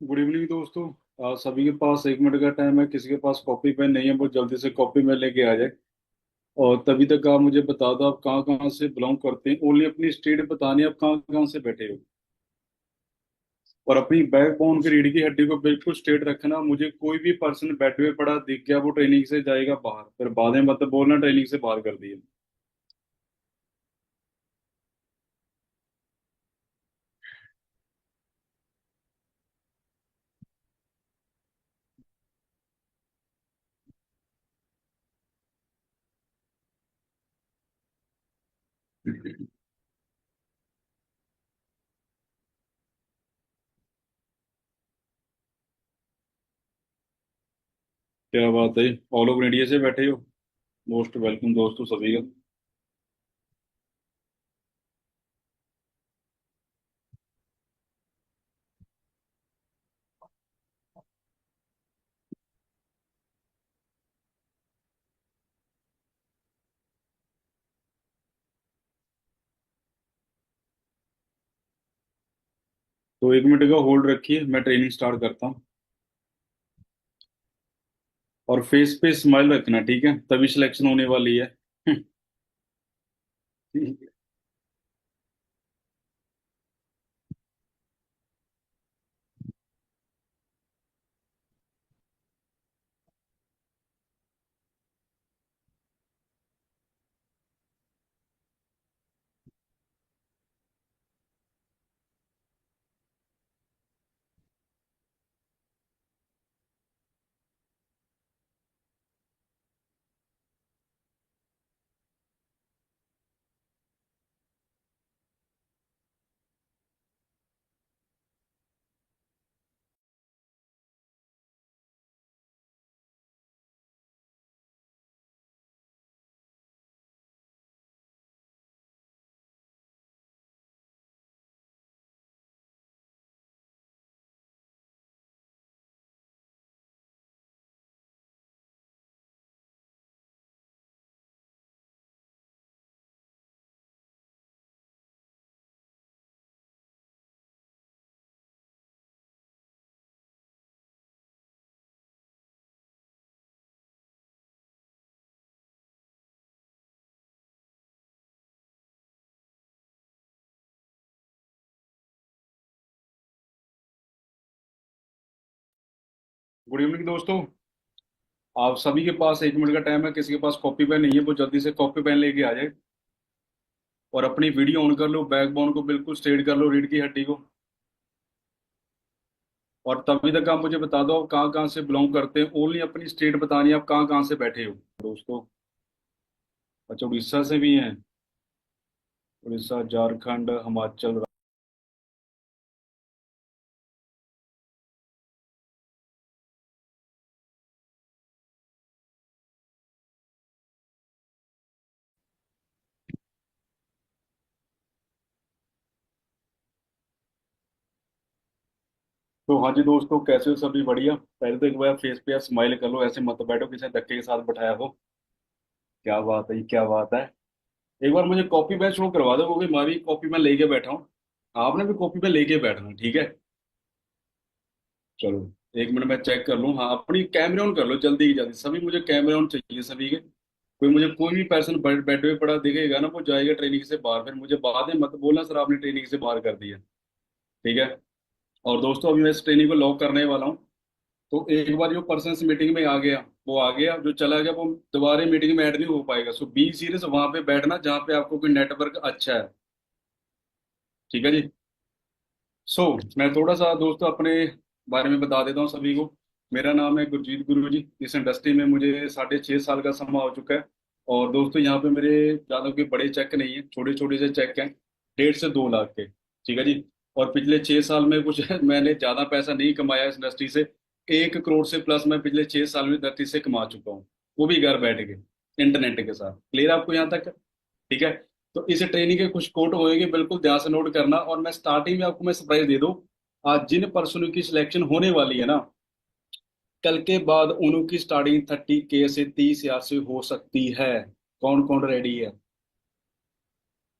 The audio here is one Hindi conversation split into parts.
गुड इवनिंग दोस्तों। सभी के पास 1 मिनट का टाइम है। किसी के पास कॉपी पेन नहीं है वो जल्दी से कॉपी में लेके आ जाए। और तभी तक आप मुझे बता दो आप कहाँ कहाँ से बिलोंग करते हैं। ओनली अपनी स्टेट बतानी है, आप कहाँ कहाँ से बैठे हो। और अपनी बैकबोन की रीढ़ की हड्डी को बिल्कुल स्ट्रेट रखना। मुझे कोई भी पर्सन बैठे हुए पड़ा दिख गया वो ट्रेनिंग से जाएगा बाहर, फिर बाद में मत बोलना ट्रेनिंग से बाहर कर दिया। क्या बात है, ऑल ओवर इंडिया से बैठे हो। मोस्ट वेलकम दोस्तों सभी का। तो 1 मिनट का होल्ड रखिए, मैं ट्रेनिंग स्टार्ट करता हूँ। और फेस पे स्माइल रखना, ठीक है, तभी सिलेक्शन होने वाली है। गुड इवनिंग दोस्तों। आप सभी के पास 1 मिनट का टाइम है। किसी के पास कॉपी पेन नहीं है वो जल्दी से कॉपी पेन लेके आ जाए। और अपनी वीडियो ऑन कर लो, बैकबोन को बिल्कुल स्ट्रेट कर लो, रीढ़ की हड्डी को। और तभी तक आप मुझे बता दो आप कहाँ कहाँ से बिलोंग करते हैं। ओनली अपनी स्टेट बतानी है, आप कहाँ कहाँ से बैठे हो दोस्तों। अच्छा, उड़ीसा से भी हैं। उड़ीसा, झारखंड, हिमाचल। तो हाँ जी दोस्तों, कैसे हो सभी? बढ़िया। पहले तो एक बार फेस पे स्माइल कर लो, ऐसे मत बैठो किसी ने धक्के के साथ बैठाया हो। क्या बात है, क्या बात है। एक बार मुझे कॉपी पेन शो करवा दो, क्योंकि मैं भी कॉपी पेन लेके बैठा हूँ। आपने भी कॉपी पेन लेके बैठना, ठीक है। चलो, 1 मिनट में चेक कर लूँ। हाँ, अपनी कैमरे ऑन कर लो जल्दी ही जल्दी। सभी मुझे कैमरे ऑन चाहिए सभी के। कोई भी पर्सन बैठे हुए पड़ा दिखेगा ना वो जाएगा ट्रेनिंग से बाहर, फिर मुझे बाद में मत बोलना सर आपने ट्रेनिंग से बाहर कर दिया। ठीक है। और दोस्तों, अभी मैं इस ट्रेनिंग को लॉक करने वाला हूँ। तो एक बार जो पर्सन इस मीटिंग में आ गया वो आ गया, जो चला गया वो दोबारा मीटिंग में ऐड नहीं हो पाएगा। सो बी सीरियस, वहां पे बैठना जहाँ पे आपको कोई नेटवर्क अच्छा है। ठीक है जी। सो मैं थोड़ा सा दोस्तों अपने बारे में बता देता हूँ सभी को। मेरा नाम है गुरजीत गुरु जी। इस इंडस्ट्री में मुझे 6.5 साल का समय हो चुका है। और दोस्तों, यहाँ पे मेरे ज़्यादा कोई बड़े चेक नहीं है, छोटे छोटे से चेक हैं, 1.5 से 2 लाख के। ठीक है जी। और पिछले 6 साल में कुछ मैंने ज़्यादा पैसा नहीं कमाया इस इंडस्ट्री से। 1 करोड़ से प्लस मैं पिछले 6 साल में धरती से कमा चुका हूँ। वो भी घर बैठ के, इंटरनेट के साथ। क्लियर आपको यहाँ तक? ठीक है। तो इस ट्रेनिंग के कुछ कोड होएंगे, बिल्कुल ध्यान से नोट करना। और मैं स्टार्टिंग में आपको मैं सरप्राइज दे दूं। आज जिन पर्सनों की सिलेक्शन होने वाली है ना, कल के बाद उनकी स्टार्टिंग 30K से 30 हजार से हो सकती है। कौन कौन रेडी है?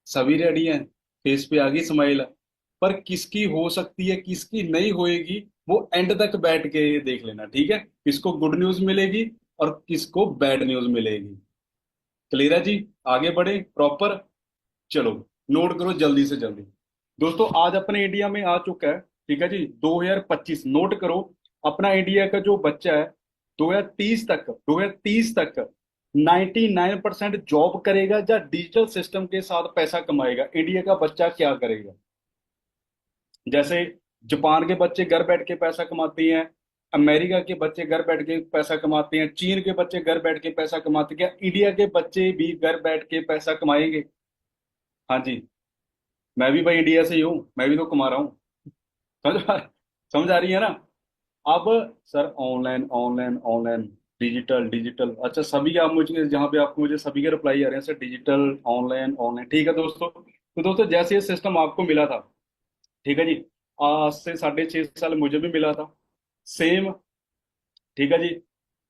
सभी रेडी हैं? फेस पे आ गई स्माइल। पर किसकी हो सकती है किसकी नहीं होएगी वो एंड तक बैठ के देख लेना, ठीक है? किसको गुड न्यूज मिलेगी और किसको बैड न्यूज मिलेगी। क्लियर है जी? आगे बढ़े प्रॉपर। चलो, नोट करो जल्दी से जल्दी। दोस्तों आज अपने इंडिया में आ चुका है, ठीक है जी, 2025। नोट करो, अपना इंडिया का जो बच्चा है 2030 तक 99% जॉब करेगा या डिजिटल सिस्टम के साथ पैसा कमाएगा। इंडिया का बच्चा क्या करेगा? जैसे जापान के बच्चे घर बैठ के पैसा कमाते हैं, अमेरिका के बच्चे घर बैठ के पैसा कमाते हैं, चीन के बच्चे घर बैठ के पैसा कमाते हैं, क्या इंडिया के बच्चे भी घर बैठ के पैसा कमाएंगे? हाँ जी। मैं भी भाई इंडिया से ही हूँ, मैं भी तो कमा रहा हूँ। समझ आ रही है ना? अब sir online online online, digital digital, अच्छा सभी आप मुझे, जहाँ पे आपको मुझे सभी के रिप्लाई आ रहे हैं सर, डिजिटल ऑनलाइन ऑनलाइन, ठीक है दोस्तों। तो दोस्तों जैसे ये सिस्टम आपको मिला था, ठीक है जी, आज से 6.5 साल मुझे भी मिला था, सेम, ठीक है जी।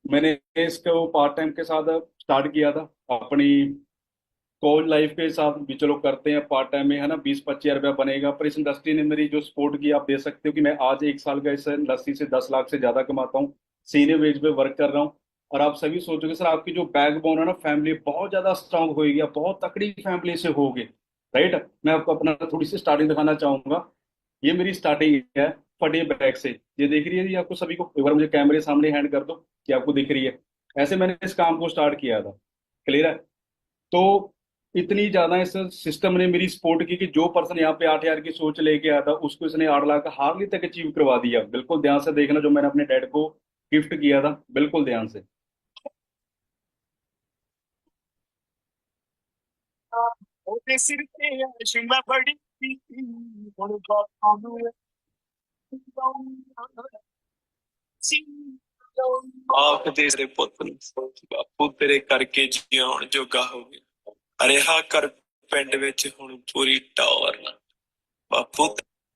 मैंने इसको पार्ट टाइम के साथ स्टार्ट किया था अपनी कॉलेज लाइफ के साथ भी। चलो करते हैं पार्ट टाइम में, है ना, 20-25 हज़ार रुपया बनेगा, पर इस इंडस्ट्री ने मेरी जो सपोर्ट की, आप दे सकते हो कि मैं आज 1 साल का इस इंडस्ट्री से 10 लाख से ज्यादा कमाता हूँ, सीनियर वेज पे वर्क कर रहा हूँ। और आप सभी सोचोगे सर आपकी जो बैकबोन है ना, फैमिली बहुत ज्यादा स्ट्रांग होगी, आप बहुत तकड़ी फैमिली से होगे, राइट? मैं आपको अपना थोड़ी सी स्टार्टिंग दिखाना चाहूंगा। ये मेरी स्टार्टिंग है फटे बैग से। ये देख रही है जी आपको सभी को? एक बार मुझे कैमरे सामने हैंड कर दो कि आपको दिख रही है। ऐसे मैंने इस काम को स्टार्ट किया था। क्लियर है? तो इतनी ज्यादा इस सिस्टम ने मेरी सपोर्ट की कि जो पर्सन यहाँ पे 8 हज़ार की सोच लेके आया था उसको इसने 8 लाख हार्डली तक अचीव करवा दिया। बिल्कुल ध्यान से देखना, जो मैंने अपने डैड को गिफ्ट किया था, बिल्कुल ध्यान से। ਉਹਦੇ ਸਿਰ ਤੇ ਅਰਸ਼ ਮੈਂ ਬੜੀ ਕੀਤੀ ਹੁਣ ਬਾਤਾਂ ਨੂੰ ਆਪ ਦੇ ਸਿਰੇ ਪੁੱਤ ਨੂੰ ਬਾਪੂ ਤੇਰੇ ਕਰਕੇ ਜਿਉਣ ਜੋਗਾ ਹੋ ਗਿਆ ਰਿਹਾ ਕਰ ਪਿੰਡ ਵਿੱਚ ਹੁਣ ਪੂਰੀ ਟੌਰ ਬਾਪੂ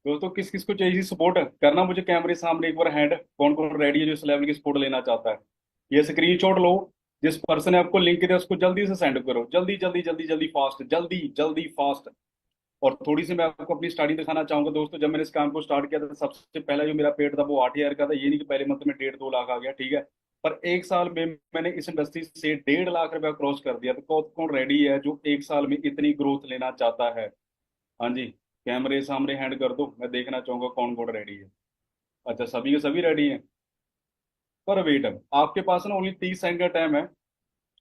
दोस्तों किस किस को चाहिए सपोर्ट करना मुझे कैमरे सामने एक बार हैंड, कौन कौन रेडी है जो इस लेवल की सपोर्ट लेना चाहता है? ये स्क्रीनशॉट लो, जिस पर्सन ने आपको लिंक दिया उसको जल्दी से सेंड करो, जल्दी जल्दी जल्दी जल्दी फास्ट, जल्दी जल्दी फास्ट। और थोड़ी सी मैं आपको अपनी स्टार्टिंग दिखाना चाहूंगा दोस्तों। जब मैंने इस काम को स्टार्ट किया था, सबसे पहला जो मेरा पेट था वो 8 हज़ार का था। ये नहीं कि पहले मंथ में 1.5-2 लाख आ गया, ठीक है, पर 1 साल में मैंने इस इंडस्ट्री से 1.5 लाख रुपया क्रॉस कर दिया। तो कौन कौन रेडी है जो 1 साल में इतनी ग्रोथ लेना चाहता है? हाँ जी, कैमरे सामने हैंड कर दो, मैं देखना चाहूंगा कौन कौन रेडी है। अच्छा सभी के सभी रेडी हैं? पर वेट, आपके पास ना ओनली 30 सेकंड का टाइम है।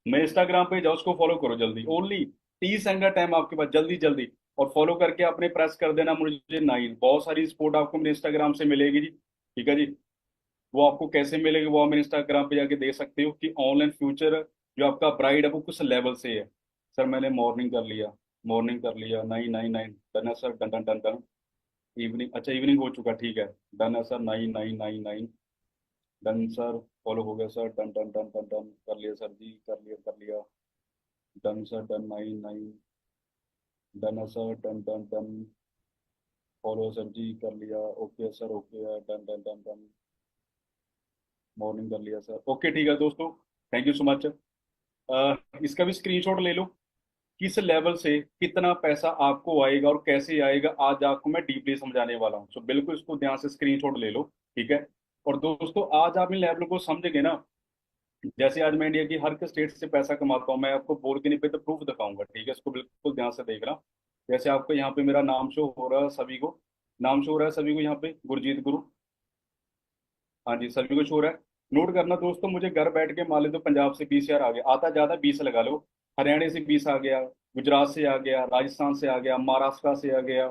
मैं इंस्टाग्राम पे जाओ, उसको फॉलो करो जल्दी, ओनली 30 सेकंड का टाइम आपके पास, जल्दी जल्दी। और फॉलो करके आपने प्रेस कर देना मुझे 9। बहुत सारी सपोर्ट आपको मेरे इंस्टाग्राम से मिलेगी जी, ठीक है जी। वो आपको कैसे मिलेगी वो आप मेरे इंस्टाग्राम पे जाके देख सकते हो कि ऑनलाइन फ्यूचर जो आपका ब्राइड है वो किस लेवल से है। सर मैंने मॉर्निंग कर लिया, मॉर्निंग कर लिया, 9 9 9 डन है sir, done done done done. Evening, अच्छा इवनिंग हो चुका, ठीक है, डन है सर, 9 9 9 9 डन सर। फॉलो हो गया sir, done done done done done कर लिया सर जी, कर लिया कर लिया, डन सर, डन 9 9 डन है sir, done done done. Follow sir जी, कर लिया, ओके सर, ओके है, done done done done. Morning कर लिया सर, ओके ठीक है दोस्तों, थैंक यू सो मच। इसका भी स्क्रीनशॉट ले लो, किस लेवल से कितना पैसा आपको आएगा और कैसे आएगा, आज आपको मैं डीपली समझाने वाला हूँ। सो बिल्कुल इसको ध्यान से स्क्रीनशॉट ले लो, ठीक है। और दोस्तों आज आप इन लेवल को समझेंगे ना, जैसे आज मैं इंडिया की हर एक स्टेट से पैसा कमाता हूँ, मैं आपको बोल के नहीं पे तो प्रूफ दिखाऊंगा, ठीक है, इसको बिल्कुल ध्यान से देखना। जैसे आपको यहाँ पे मेरा नाम शो हो रहा है सभी को, नाम शो हो रहा है सभी को यहाँ पे, गुरजीत गुरु। हाँ जी सभी को शो हो रहा है। नोट करना दोस्तों, मुझे घर बैठ के मान लो तो पंजाब से 20 हज़ार आ गया, आता ज्यादा 20 लगा लो, हरियाणा से 20 आ गया, गुजरात से आ गया, राजस्थान से आ गया, महाराष्ट्र से आ गया,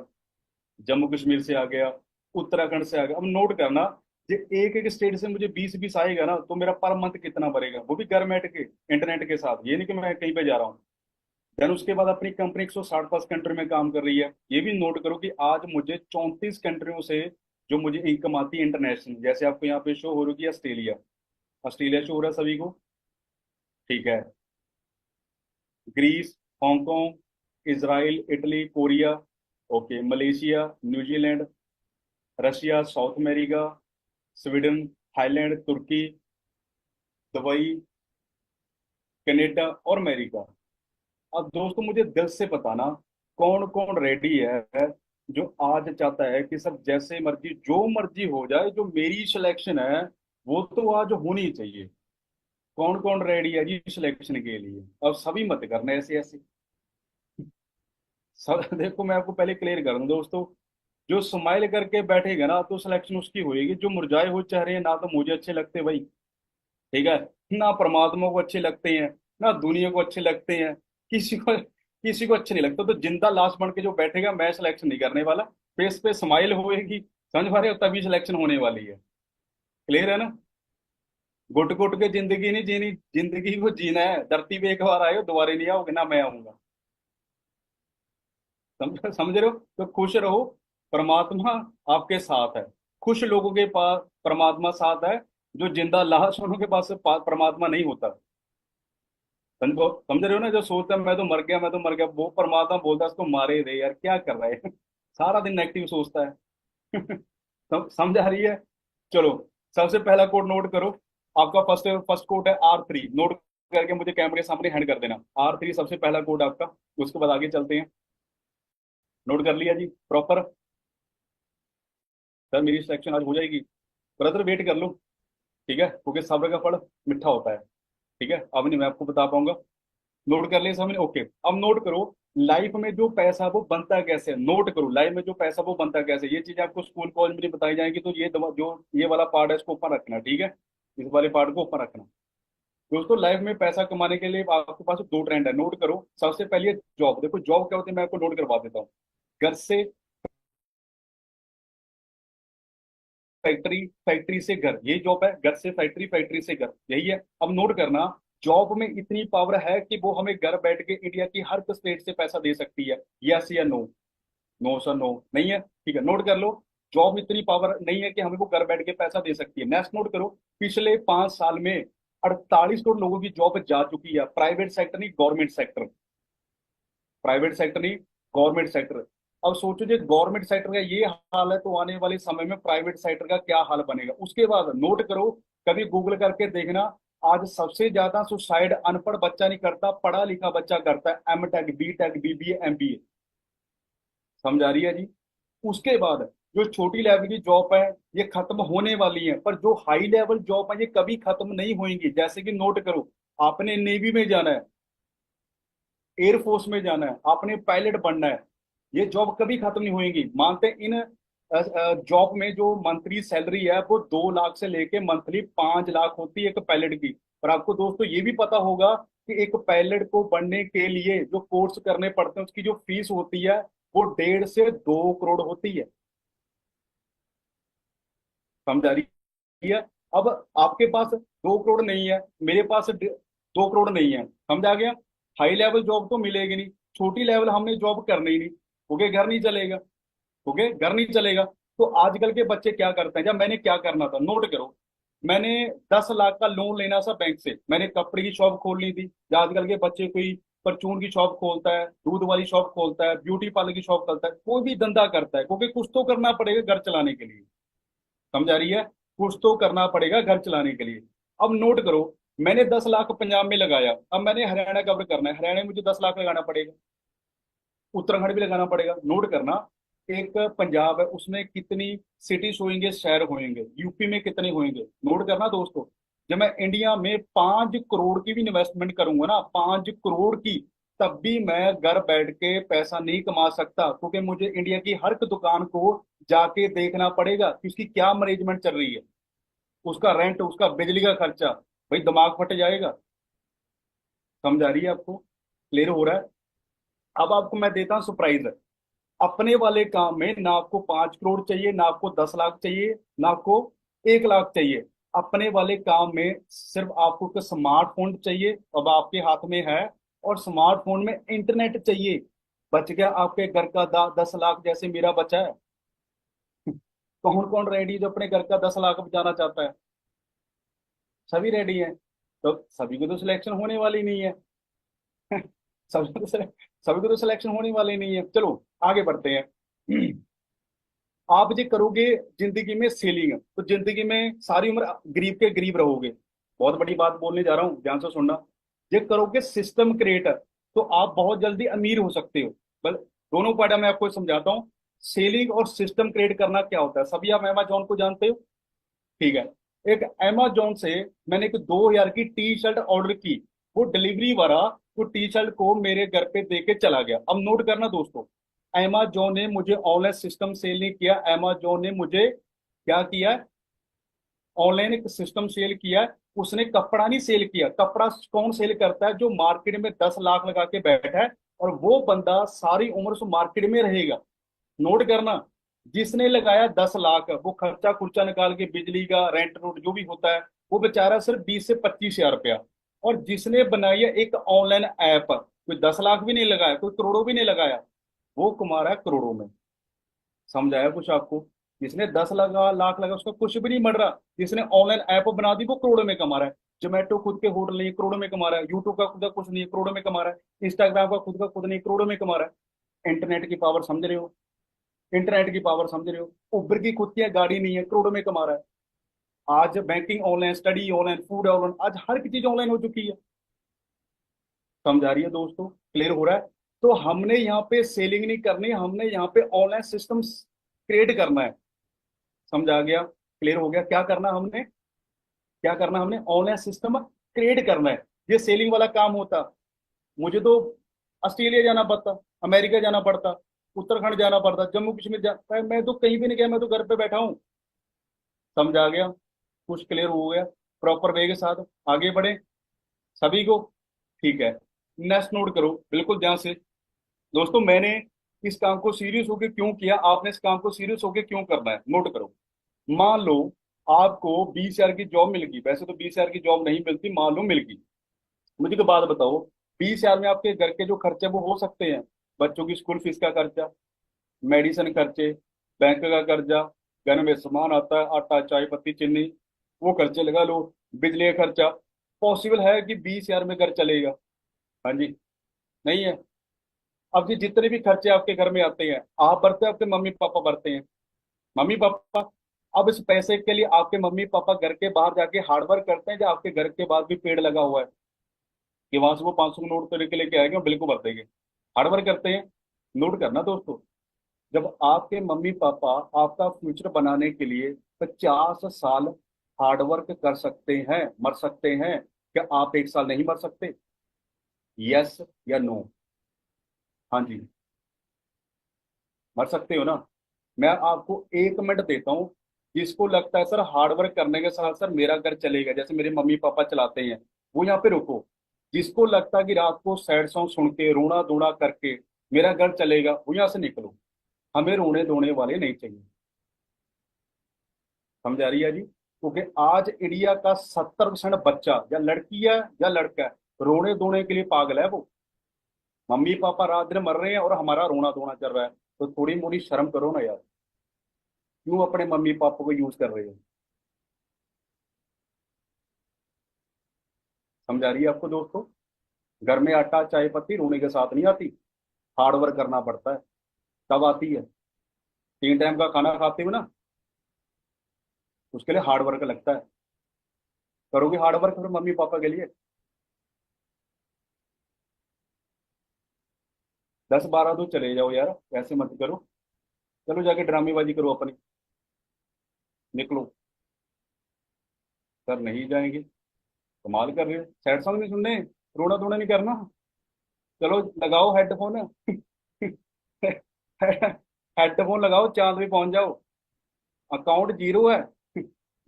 जम्मू कश्मीर से आ गया, उत्तराखंड से आ गया। अब नोट करना, जो एक एक स्टेट से मुझे 20-20 आएगा ना, तो मेरा पर मंथ कितना बढ़ेगा, वो भी घर बैठ के इंटरनेट के साथ, ये नहीं कि मैं कहीं पे जा रहा हूँ। देन उसके बाद अपनी कंपनी 160+ कंट्री में काम कर रही है। ये भी नोट करो कि आज मुझे 34 कंट्रियों से जो मुझे इनकम आती है इंटरनेशनल, जैसे आपको यहाँ पे शो हो रही है ऑस्ट्रेलिया, ऑस्ट्रेलिया शो हो रहा है सभी को, ठीक है, Greece, Hong Kong, Israel, Italy, Korea, okay, Malaysia, New Zealand, Russia, south America, Sweden, Thailand, तुर्की, दुबई, कनाडा और अमेरिका। अब दोस्तों मुझे दिल से बताना कौन कौन रेडी है जो आज चाहता है कि सब जैसे मर्जी जो मर्जी हो जाए, जो मेरी सिलेक्शन है वो तो आज होनी चाहिए। कौन कौन रेडी है जी सिलेक्शन के लिए? अब सभी मत करना ऐसे ऐसे। सब देखो, मैं आपको पहले क्लियर कर दूं दोस्तों, जो स्माइल करके बैठेगा ना तो सिलेक्शन उसकी होएगी। जो मुरझाए हुए चेहरे हैं ना तो मुझे अच्छे लगते भाई, ठीक है, ना परमात्मा को अच्छे लगते हैं, ना दुनिया को अच्छे लगते हैं, किसी को अच्छे नहीं लगता। तो जिंदा लाश बन के जो बैठेगा, मैं सिलेक्शन नहीं करने वाला। फेस पे स्माइल होएगी, समझ पा रहे हो, तभी सिलेक्शन होने वाली है। क्लियर है ना? घुट घुट के जिंदगी नहीं जीनी, जिंदगी को जीना है। धरती पे एक बार आए हो, दोबारा नहीं आओगे ना, मैं आऊंगा। समझ रहे हो? तो खुश रहो, परमात्मा आपके साथ है। खुश लोगों के पास परमात्मा साथ है, जो जिंदा लाश उनके के पास परमात्मा नहीं होता। समझ रहे हो ना? जो सोचता है मैं तो मर गया, मैं तो मर गया, वो परमात्मा बोलता है उसको मारे दे यार, क्या कर रहा है। सारा दिन नेगेटिव सोचता है। समझ आ रही है? चलो, सबसे पहला कोड नोट करो। आपका फर्स्ट फर्स्ट कोड है R3। नोट करके मुझे कैमरे के सामने हैंड कर देना। R3 सबसे पहला कोड आपका। उसके बाद आगे चलते हैं। नोट कर लिया जी प्रॉपर? सर मेरी सिलेक्शन आज हो जाएगी। ब्रदर वेट कर लो, ठीक है, क्योंकि सब्र का फल मीठा होता है। ठीक है, अब नहीं मैं आपको बता पाऊंगा। नोट कर लिया सामने? ओके। अब नोट करो, लाइफ में जो पैसा वो बनता कैसे है। नोट करो, लाइफ में जो पैसा वो बनता कैसे है। ये चीजें आपको स्कूल कॉलेज में नहीं बताई जाएंगी, तो ये जो ये वाला पार्ट है इसको ऊपर रखना, ठीक है, इस वाले पार्ट को ऊपर रखना। दोस्तों, लाइफ में पैसा कमाने के लिए आपके पास दो ट्रेंड है, नोट करो। सबसे पहले जॉब। देखो जॉब क्या होती है, मैं आपको नोट करवा देता हूँ। घर से फैक्ट्री, फैक्ट्री से घर, यही जॉब है। घर से फैक्ट्री, फैक्ट्री से घर, यही है। अब नोट करना, जॉब में इतनी पावर है कि वो हमें घर बैठ के इंडिया की हर स्टेट से पैसा दे सकती है। यस या नो? नो सर, नो नहीं है, ठीक है, नोट कर लो। जॉब इतनी पावर नहीं है कि हमें वो घर बैठ के पैसा दे सकती है। नेक्स्ट नोट करो, पिछले 5 साल में 48 करोड़ लोगों की जॉब जा चुकी है। प्राइवेट सेक्टर नहीं, गवर्नमेंट सेक्टर। प्राइवेट सेक्टर नहीं, गवर्नमेंट सेक्टर। अब सोचो, जो गवर्नमेंट सेक्टर का ये हाल है, तो आने वाले समय में प्राइवेट सेक्टर का क्या हाल बनेगा। उसके बाद नोट करो, कभी गूगल करके देखना, आज सबसे ज्यादा सुसाइड अनपढ़ बच्चा नहीं करता, पढ़ा लिखा बच्चा करता है। M.Tech, B.Tech, BBA, MBA। समझ आ रही है जी? उसके बाद जो छोटी लेवल की जॉब है ये खत्म होने वाली है, पर जो हाई लेवल जॉब है ये कभी खत्म नहीं होंगी। जैसे कि नोट करो, आपने नेवी में जाना है, एयरफोर्स में जाना है, आपने पायलट बनना है, ये जॉब कभी खत्म नहीं होएंगी। मानते हैं इन जॉब में जो मंथली सैलरी है वो 2 लाख से लेके मंथली 5 लाख होती है एक पायलट की। पर आपको दोस्तों ये भी पता होगा कि एक पायलट को बनने के लिए जो कोर्स करने पड़ते हैं उसकी जो फीस होती है वो 1.5 से 2 करोड़ होती है। समझ आ रही है? अब आपके पास 2 करोड़ नहीं है, मेरे पास 2 करोड़ नहीं है, समझ आ गया? हाई लेवल जॉब तो मिलेगी नहीं, छोटी लेवल हमने जॉब करनी ही नहीं, ओके, घर नहीं चलेगा। ओके, घर नहीं चलेगा। तो आजकल के बच्चे क्या करते हैं, जब मैंने क्या करना था, नोट करो, मैंने 10 लाख का लोन लेना था बैंक से, मैंने कपड़े की शॉप खोल ली थी। या आजकल के बच्चे कोई परचून की शॉप खोलता है, दूध वाली शॉप खोलता है, ब्यूटी पार्लर की शॉप खोलता है, कोई भी धंधा करता है, क्योंकि कुछ तो करना पड़ेगा घर चलाने के लिए। समझ आ रही है? कुछ तो करना पड़ेगा घर चलाने के लिए। अब नोट करो, मैंने 10 लाख पंजाब में लगाया, अब मैंने हरियाणा कवर करना है, हरियाणा में मुझे 10 लाख लगाना पड़ेगा, उत्तराखंड भी लगाना पड़ेगा। नोट करना, एक पंजाब है उसमें कितनी सिटीज होंगे, शहर होंगे, यूपी में कितने होंगे। नोट करना दोस्तों, जब मैं इंडिया में 5 करोड़ की भी इन्वेस्टमेंट करूंगा ना, 5 करोड़ की, तब भी मैं घर बैठ के पैसा नहीं कमा सकता, क्योंकि मुझे इंडिया की हर एक दुकान को जाके देखना पड़ेगा कि उसकी क्या मैनेजमेंट चल रही है, उसका रेंट, उसका बिजली का खर्चा। भाई दिमाग फट जाएगा। समझ आ रही है आपको? क्लियर हो रहा है? अब आपको मैं देता हूँ सरप्राइज। अपने वाले काम में ना आपको 5 करोड़ चाहिए, ना आपको 10 लाख चाहिए, ना आपको 1 लाख चाहिए। अपने वाले काम में सिर्फ आपको एक स्मार्टफोन चाहिए, अब आपके हाथ में है, और स्मार्टफोन में इंटरनेट चाहिए। बच गया आपके घर का 10 लाख, जैसे मेरा बचा है। कौन कौन रेडी जो अपने घर का 10 लाख बचाना चाहता है? सभी रेडी हैं? तो सभी को तो सिलेक्शन होने वाली नहीं है। सभी को तो सभी को तो सिलेक्शन होने वाली नहीं है। चलो आगे बढ़ते हैं। आप जो करोगे जिंदगी में सेलिंग, तो जिंदगी में सारी उम्र गरीब के गरीब रहोगे। बहुत बड़ी बात बोलने जा रहा हूँ, ध्यान से सुनना। ये करोगे सिस्टम क्रिएटर, तो आप बहुत जल्दी अमीर हो सकते हो। बल दोनों पार्ट मैं आपको समझाता हूँ। सेलिंग और सिस्टम क्रिएट करना क्या होता है, सभी आप अमेजोन को जानते हो। ठीक है। एक अमेजोन से मैंने एक 2000 की टी शर्ट ऑर्डर की। वो डिलीवरी वाला वो टी शर्ट को मेरे घर पे दे के चला गया। अब नोट करना दोस्तों, अमेजोन ने मुझे ऑनलाइन सिस्टम सेल नहीं किया, अमेजोन ने मुझे क्या किया, ऑनलाइन एक सिस्टम सेल किया है। उसने कपड़ा नहीं सेल किया। कपड़ा कौन सेल करता है, जो मार्केट में 10 लाख लगा के बैठा है और वो बंदा सारी उम्र उस मार्केट में रहेगा। नोट करना, जिसने लगाया 10 लाख, वो खर्चा खुर्चा निकाल के बिजली का रेंट रूट जो भी होता है, वो बेचारा सिर्फ 20 से 25 हजार रुपया। और जिसने बनाई है एक ऑनलाइन ऐप, कोई 10 लाख भी नहीं लगाया, कोई करोड़ों भी नहीं लगाया, वो कमा रहा है करोड़ों में। समझ आया कुछ आपको। जिसने 10 लाख लगा उसका कुछ भी नहीं मर रहा। जिसने ऑनलाइन ऐप बना दी वो करोड़ों में कमा रहा है। जोमेटो खुद के होटल नहीं, करोड़ों में कमा रहा है। यूट्यूब का खुद का कुछ नहीं, करोड़ों में कमा रहा है। इंस्टाग्राम का खुद का खुद नहीं, करोड़ों में कमा रहा है। इंटरनेट की पावर समझ रहे हो, इंटरनेट की पावर समझ रहे हो। उबर की खुद की गाड़ी नहीं है, करोड़ों में कमा रहा है। आज banking online, study online, food online, आज हर की चीज ऑनलाइन हो चुकी है। समझ आ रही है दोस्तों, क्लियर हो रहा है। तो हमने यहाँ पे सेलिंग नहीं करनी, हमने यहाँ पे ऑनलाइन सिस्टम क्रिएट करना है। समझ आ गया, क्लियर हो गया। क्या करना हमने, क्या करना हमने, ऑनलाइन सिस्टम क्रिएट करना है। ये सेलिंग वाला काम होता, मुझे तो ऑस्ट्रेलिया जाना पड़ता, अमेरिका जाना पड़ता, उत्तराखंड जाना पड़ता, जम्मू कश्मीर मैं तो कहीं भी नहीं गया, मैं तो घर पे बैठा हूँ। समझ आ गया, कुछ क्लियर हो गया। प्रॉपर वे के साथ आगे बढ़े सभी को। ठीक है, नेक्स्ट नोट करो बिल्कुल ध्यान से। दोस्तों मैंने इस काम को सीरियस होकर क्यों किया, आपने इस काम को सीरियस होकर क्यों करना है, नोट करो। मान लो आपको 20 हजार की जॉब मिल गई, वैसे तो 20 हजार की जॉब नहीं मिलती, मान लो मिल गई। मुझे तो बात बताओ, 20 हजार में आपके घर के जो खर्चे वो हो सकते हैं। बच्चों की स्कूल फीस का खर्चा, मेडिसिन खर्चे, बैंक का कर्जा, घर में सामान आता है, आटा चाय पत्ती चीनी, वो खर्चे लगा लो, बिजली का खर्चा। पॉसिबल है कि 20 हजार में घर चलेगा? हाँ जी, नहीं है। अब जी जितने भी खर्चे आपके घर में आते हैं, आप भरते हैं, आपके मम्मी पापा भरते हैं, मम्मी पापा। अब इस पैसे के लिए आपके मम्मी पापा घर के बाहर जाके हार्डवर्क करते हैं, जो आपके घर के बाहर भी पेड़ लगा हुआ है कि वहां से वो 500 का नोट तोड़ के लेके आएंगे और बिल को भर देंगे, हार्डवर्क करते हैं। नोट करना दोस्तों, जब आपके मम्मी पापा आपका फ्यूचर बनाने के लिए 50 साल हार्डवर्क कर सकते हैं, मर सकते हैं, क्या आप 1 साल नहीं मर सकते? यस या नो? हाँ जी, मर सकते हो ना। मैं आपको 1 मिनट देता हूँ, जिसको लगता है सर हार्डवर्क करने के साथ सर मेरा घर चलेगा, जैसे मेरे मम्मी पापा चलाते हैं, वो यहाँ पे रुको। जिसको लगता है कि रात को सैड सॉन्ग सुन के रोना धोना करके मेरा घर चलेगा, वो यहाँ से निकलो। हमें रोने धोने वाले नहीं चाहिए। समझ आ रही है जी, क्योंकि आज इंडिया का 70% बच्चा या लड़की है या लड़का है, रोने धोने के लिए पागल है वो। मम्मी पापा रात दिन मर रहे हैं और हमारा रोना धोना चल रहा है, तो थोड़ी मोड़ी शर्म करो ना यार। क्यों अपने मम्मी पापा को यूज कर रहे हो? समझ आ रही है आपको दोस्तों। घर में आटा चाय पत्ती रोने के साथ नहीं आती, हार्ड वर्क करना पड़ता है, तब आती है। 3 टाइम का खाना खाते हो ना, उसके लिए हार्ड वर्क लगता है। करोगे हार्ड वर्क फिर मम्मी पापा के लिए? 10 12 तो चले जाओ यार, ऐसे मत करो। चलो जाके ड्रामेबाजी करो अपनी, निकलो। सर नहीं जाएंगे, कमाल कर रहे हो। सैड सॉन्ग नहीं सुनने, रोना धोना नहीं करना। चलो लगाओ हेडफोन हेडफोन लगाओ, चांद पे पहुंच जाओ। अकाउंट जीरो है,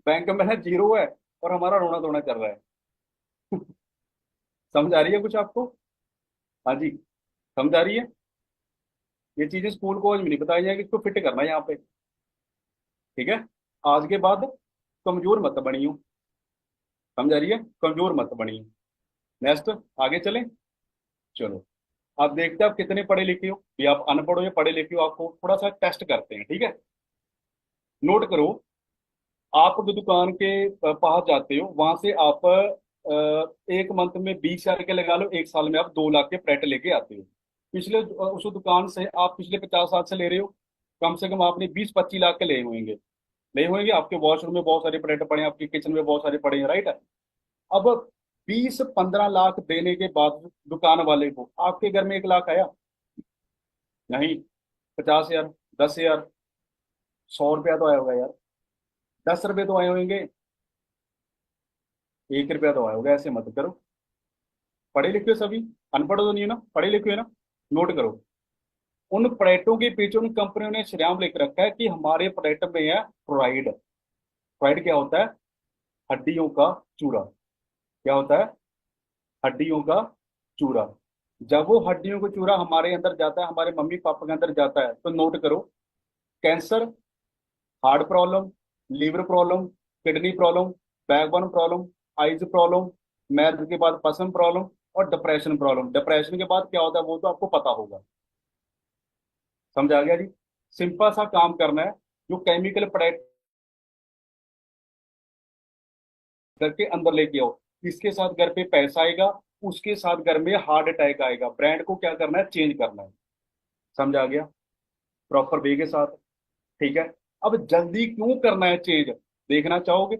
बैंक में है जीरो है, और हमारा रोना धोना चल रहा है। समझ आ रही है कुछ आपको? हाँ जी, समझ आ रही है। ये चीजें स्कूल कॉलेज में नहीं बताई जाएगी, इसको फिट करना है यहाँ पे। ठीक है, आज के बाद कमजोर मत बनियो। समझ आ रही है, कमजोर मत बनियो। नेक्स्ट, आगे चलें। चलो, आप देखते हैं आप कितने पढ़े लिखे हो, या आप अनपढ़ हो या पढ़े लिखे हो, आपको थोड़ा सा टेस्ट करते हैं, ठीक है। नोट करो, आप जो दुकान के पास जाते हो, वहां से आप 1 मंथ में 20 हजार के लगा लो, 1 साल में आप 2 लाख के प्लेट लेके आते हो। पिछले उस दुकान से आप पिछले 50 साल से ले रहे हो, कम से कम आपने 20 25 लाख के ले होंगे, ले होंगे। आपके वॉशरूम में बहुत सारे प्लेट पड़े हैं, आपके किचन में बहुत सारे पड़े हैं, राइट। अब 20 15 लाख देने के बाद दुकान वाले को आपके घर में 1 लाख आया? नहीं, 50 हजार। 10,000, 100 रुपया तो आया होगा यार, 10 रुपये तो आए होंगे, 1 रुपया तो आया होगा, ऐसे मत करो। पढ़े लिखे हो सभी, अनपढ़ तो नहीं है ना, पढ़े लिखे हो ना। नोट करो, उन प्रोडक्टों के पीछे उन कंपनियों ने श्रेयाम लिख रखा है कि हमारे प्रोडक्ट में है फ्लोराइड। फ्लोराइड क्या होता है? हड्डियों का चूरा। क्या होता है? हड्डियों का चूरा। जब वो हड्डियों का चूरा हमारे अंदर जाता है, हमारे मम्मी पापा के अंदर जाता है, तो नोट करो, cancer, heart problem, liver problem, kidney problem, backbone problem, eyes problem, marriage के बाद पसंद प्रॉब्लम, और डिप्रेशन प्रॉब्लम। डिप्रेशन के बाद क्या होता है वो तो आपको पता होगा। समझ आ गया जी? सिंपल सा काम करना है, जो केमिकल प्रोडक्ट घर के अंदर लेके आओ, इसके साथ घर पे पैसा आएगा, उसके साथ घर में हार्ट अटैक आएगा। ब्रांड को क्या करना है? चेंज करना है। समझ आ गया? प्रॉपर वे के साथ। ठीक है। अब जल्दी क्यों करना है चेंज, देखना चाहोगे?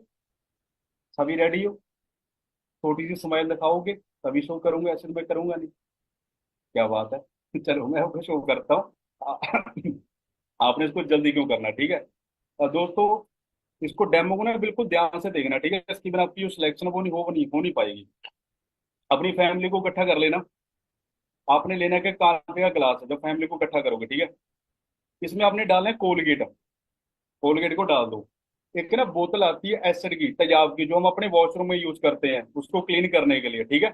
सभी रेडी हो? छोटी सी स्माइल दिखाओगे तभी शो करूंगा, ऐसे तो मैं करूंगा नहीं। क्या बात है। चलो मैं आपको शो करता हूँ। आपने इसको जल्दी क्यों करना है, ठीक है। और दोस्तों, इसको डेमो को ना बिल्कुल ध्यान से देखना, ठीक है। इसकी बिना आपकी जो सिलेक्शन वो नहीं हो नहीं पाएगी। अपनी फैमिली को इकट्ठा कर लेना। आपने लेना के कांटे का गिलास है, जब फैमिली को इकट्ठा करोगे, ठीक है। इसमें आपने डालना है कोलगेट। कोलगेट को डाल दो। एक ना बोतल आती है एसिड की, तेजाब की, जो हम अपने वॉशरूम में यूज करते हैं उसको क्लीन करने के लिए, ठीक है।